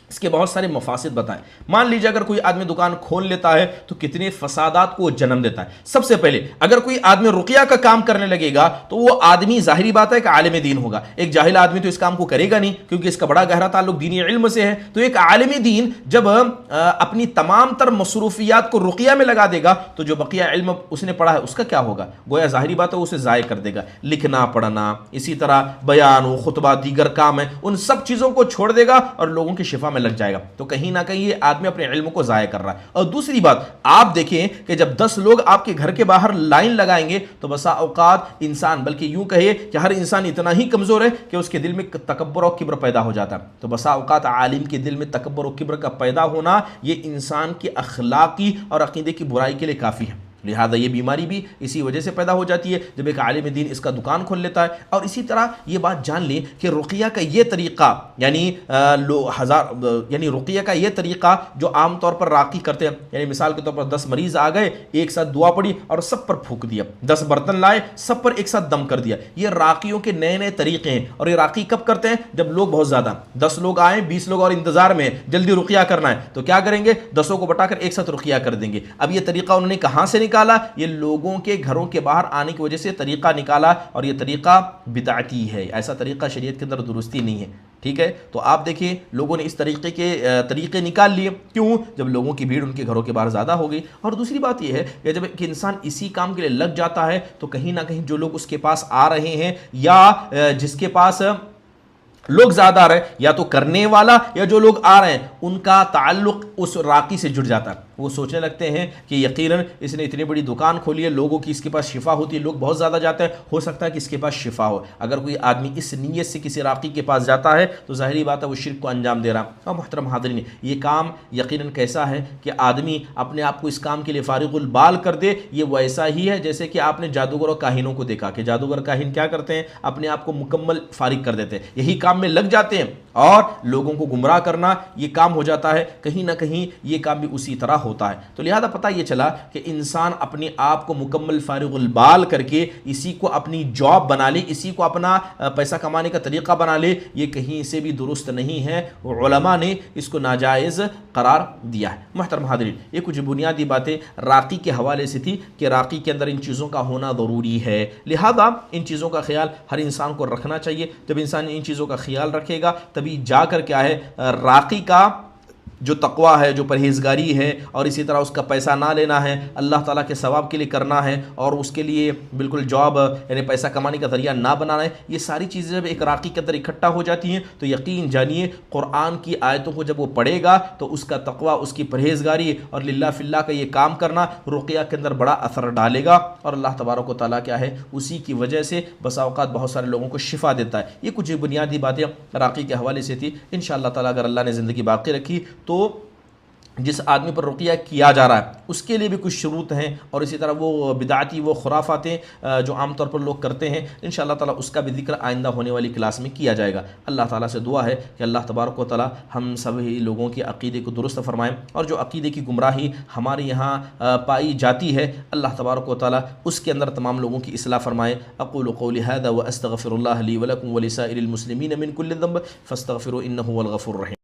اس کے بہت سارے مفاسد بتائیں۔ مان لیجیے اگر کوئی آدمی دکان کھول لیتا ہے تو کتنے فسادات کو جنم دیتا ہے۔ سب سے پہلے اگر کوئی آدمی رقیہ کا کام کرنے لگے گا تو وہ آدمی ظاہری بات ہے کہ عالم دین ہوگا، ایک جاہل آدمی تو اس کام کو کرے گا نہیں کیونکہ اس کا بڑا گہرا تعلق دینی علم سے ہے۔ تو ایک عالم دین جب اپنی تمام تر مصروفیات کو رقیہ میں لگا دے گا تو جو بقیہ علم اس نے پڑھا ہے اس کا کیا ہوگا؟ گویا ظاہری بات ہے اسے ضائع کر دے گا۔ لکھنا پڑھنا، اسی طرح بیان و خطبہ، دیگر کام ہے، ان سب چیزوں کو چھوڑ دے گا اور لوگوں کی شفا میں لگ جائے گا۔ تو کہیں نہ کہیں یہ آدمی اپنے علم کو ضائع کر رہا ہے۔ اور دوسری بات آپ دیکھیں کہ جب 10 لوگ آپ کے گھر کے باہر لائن لگائیں گے تو بسا اوقات انسان، بلکہ یوں کہے کہ ہر انسان اتنا ہی کمزور ہے کہ اس کے دل میں تکبر اور کبر پیدا ہو جاتا ہے۔ تو بسا اوقات عالم کے دل میں تکبر اور کبر کا پیدا ہونا یہ انسان کی اخلاقی اور عقیدے کی برائی کے لیے کافی ہے۔ لہذا یہ بیماری بھی اسی وجہ سے پیدا ہو جاتی ہے جب ایک عالم دین اس کا دکان کھول لیتا ہے۔ اور اسی طرح یہ بات جان لیں کہ رقیہ کا یہ طریقہ یعنی رقیہ کا یہ طریقہ جو عام طور پر راقی کرتے ہیں، یعنی مثال کے طور پر 10 مریض آ گئے، ایک ساتھ دعا پڑی اور سب پر پھونک دیا، 10 برتن لائے سب پر ایک ساتھ دم کر دیا، یہ راقیوں کے نئے نئے طریقے ہیں۔ اور یہ راقی کب کرتے ہیں؟ جب لوگ بہت زیادہ، 10 لوگ آئیں، 20 لوگ اور انتظار میں، جلدی رقیہ کرنا ہے، تو کیا کریں گے؟ 10 کو بٹا کر ایک ساتھ رقیہ کر دیں گے۔ اب یہ طریقہ انہوں نے کہاں سے نکالا؟ یہ لوگوں کے گھروں کے باہر آنے کی وجہ سے طریقہ نکالا، اور یہ طریقہ بدعتی ہے، ایسا طریقہ شریعت کے اندر درستی نہیں ہے، ٹھیک ہے؟ تو آپ دیکھیں لوگوں نے اس طریقے نکال لیے، کیوں؟ جب لوگوں کی بھیڑ ان کے گھروں کے باہر زیادہ ہو گئی۔ اور دوسری بات یہ ہے کہ جب کہ انسان اسی کام کے لیے لگ جاتا ہے تو کہیں نہ کہیں جو لوگ اس کے پاس آ رہے ہیں یا جس کے پاس لوگ زیادہ آ رہے ہیں، یا تو کرنے والا یا جو لوگ آ رہے ہیں ان کا تعلق اس راقی سے جڑ جاتا ہے۔ وہ سوچنے لگتے ہیں کہ یقیناً اس نے اتنی بڑی دکان کھولی ہے، لوگوں کی اس کے پاس شفا ہوتی ہے، لوگ بہت زیادہ جاتے ہیں، ہو سکتا ہے کہ اس کے پاس شفا ہو۔ اگر کوئی آدمی اس نیت سے کسی راقی کے پاس جاتا ہے تو ظاہری بات ہے وہ شرک کو انجام دے رہا ہے۔ اور محترم حاضرین، یہ کام یقیناً کیسا ہے کہ آدمی اپنے آپ کو اس کام کے لیے فارغ البال کر دے، یہ ویسا ہی ہے جیسے کہ آپ نے جادوگر اور کاہنوں کو دیکھا کہ جادوگر کاہن کیا کرتے ہیں، اپنے آپ کو مکمل فارغ کر دیتے ہیں، یہی کام میں لگ جاتے ہیں اور لوگوں کو گمراہ کرنا یہ کام ہو جاتا ہے۔ کہیں نہ کہیں یہ کام بھی اسی طرح ہوتا ہے۔ تو لہذا پتہ یہ چلا کہ انسان اپنے آپ کو مکمل فارغ البال کر کے اسی کو اپنی جاب بنا لے، اسی کو اپنا پیسہ کمانے کا طریقہ بنا لے، یہ کہیں سے بھی درست نہیں ہے، علماء نے اس کو ناجائز قرار دیا ہے۔ محترم حاضرین، یہ کچھ بنیادی باتیں راقی کے حوالے سے تھی کہ راقی کے اندر ان چیزوں کا ہونا ضروری ہے، لہذا ان چیزوں کا خیال ہر انسان کو رکھنا چاہیے۔ جب انسان ان چیزوں کا خیال رکھے گا تبھی جا کر کیا ہے راقی کا جو تقویٰ ہے، جو پرہیزگاری ہے، اور اسی طرح اس کا پیسہ نہ لینا ہے، اللہ تعالیٰ کے ثواب کے لیے کرنا ہے، اور اس کے لیے بالکل جاب یعنی پیسہ کمانے کا ذریعہ نہ بنانا ہے، یہ ساری چیزیں جب ایک راقی کے اندر اکٹھا ہو جاتی ہیں تو یقین جانیے قرآن کی آیتوں کو جب وہ پڑھے گا تو اس کا تقویٰ، اس کی پرہیزگاری اور للہ فی اللہ کا یہ کام کرنا رقیہ کے اندر بڑا اثر ڈالے گا، اور اللہ تبارک و تعالیٰ کیا ہے اسی کی وجہ سے بسا اوقات بہت سارے لوگوں کو شفا دیتا ہے۔ یہ کچھ بنیادی باتیں راقی کے حوالے سے تھی۔ انشاءاللہ تعالیٰ اگر اللہ نے زندگی باقی رکھی تو جس آدمی پر رقیہ کیا جا رہا ہے اس کے لیے بھی کچھ شروط ہیں، اور اسی طرح وہ بدعتی وہ خرافاتیں جو عام طور پر لوگ کرتے ہیں، انشاءاللہ تعالیٰ اس کا بھی ذکر آئندہ ہونے والی کلاس میں کیا جائے گا۔ اللہ تعالیٰ سے دعا ہے کہ اللہ تبارک و تعالیٰ ہم سبھی لوگوں کے عقیدے کو درست فرمائیں، اور جو عقیدے کی گمراہی ہمارے یہاں پائی جاتی ہے اللہ تبارک و تعالیٰ اس کے اندر تمام لوگوں کی اصلاح فرمائے۔ اقول قولی ھذا واستغفر اللہ لی ولکم ولسائر المسلمین من کل ذنب فاستغفروا انہ هو الغفور الرحیم۔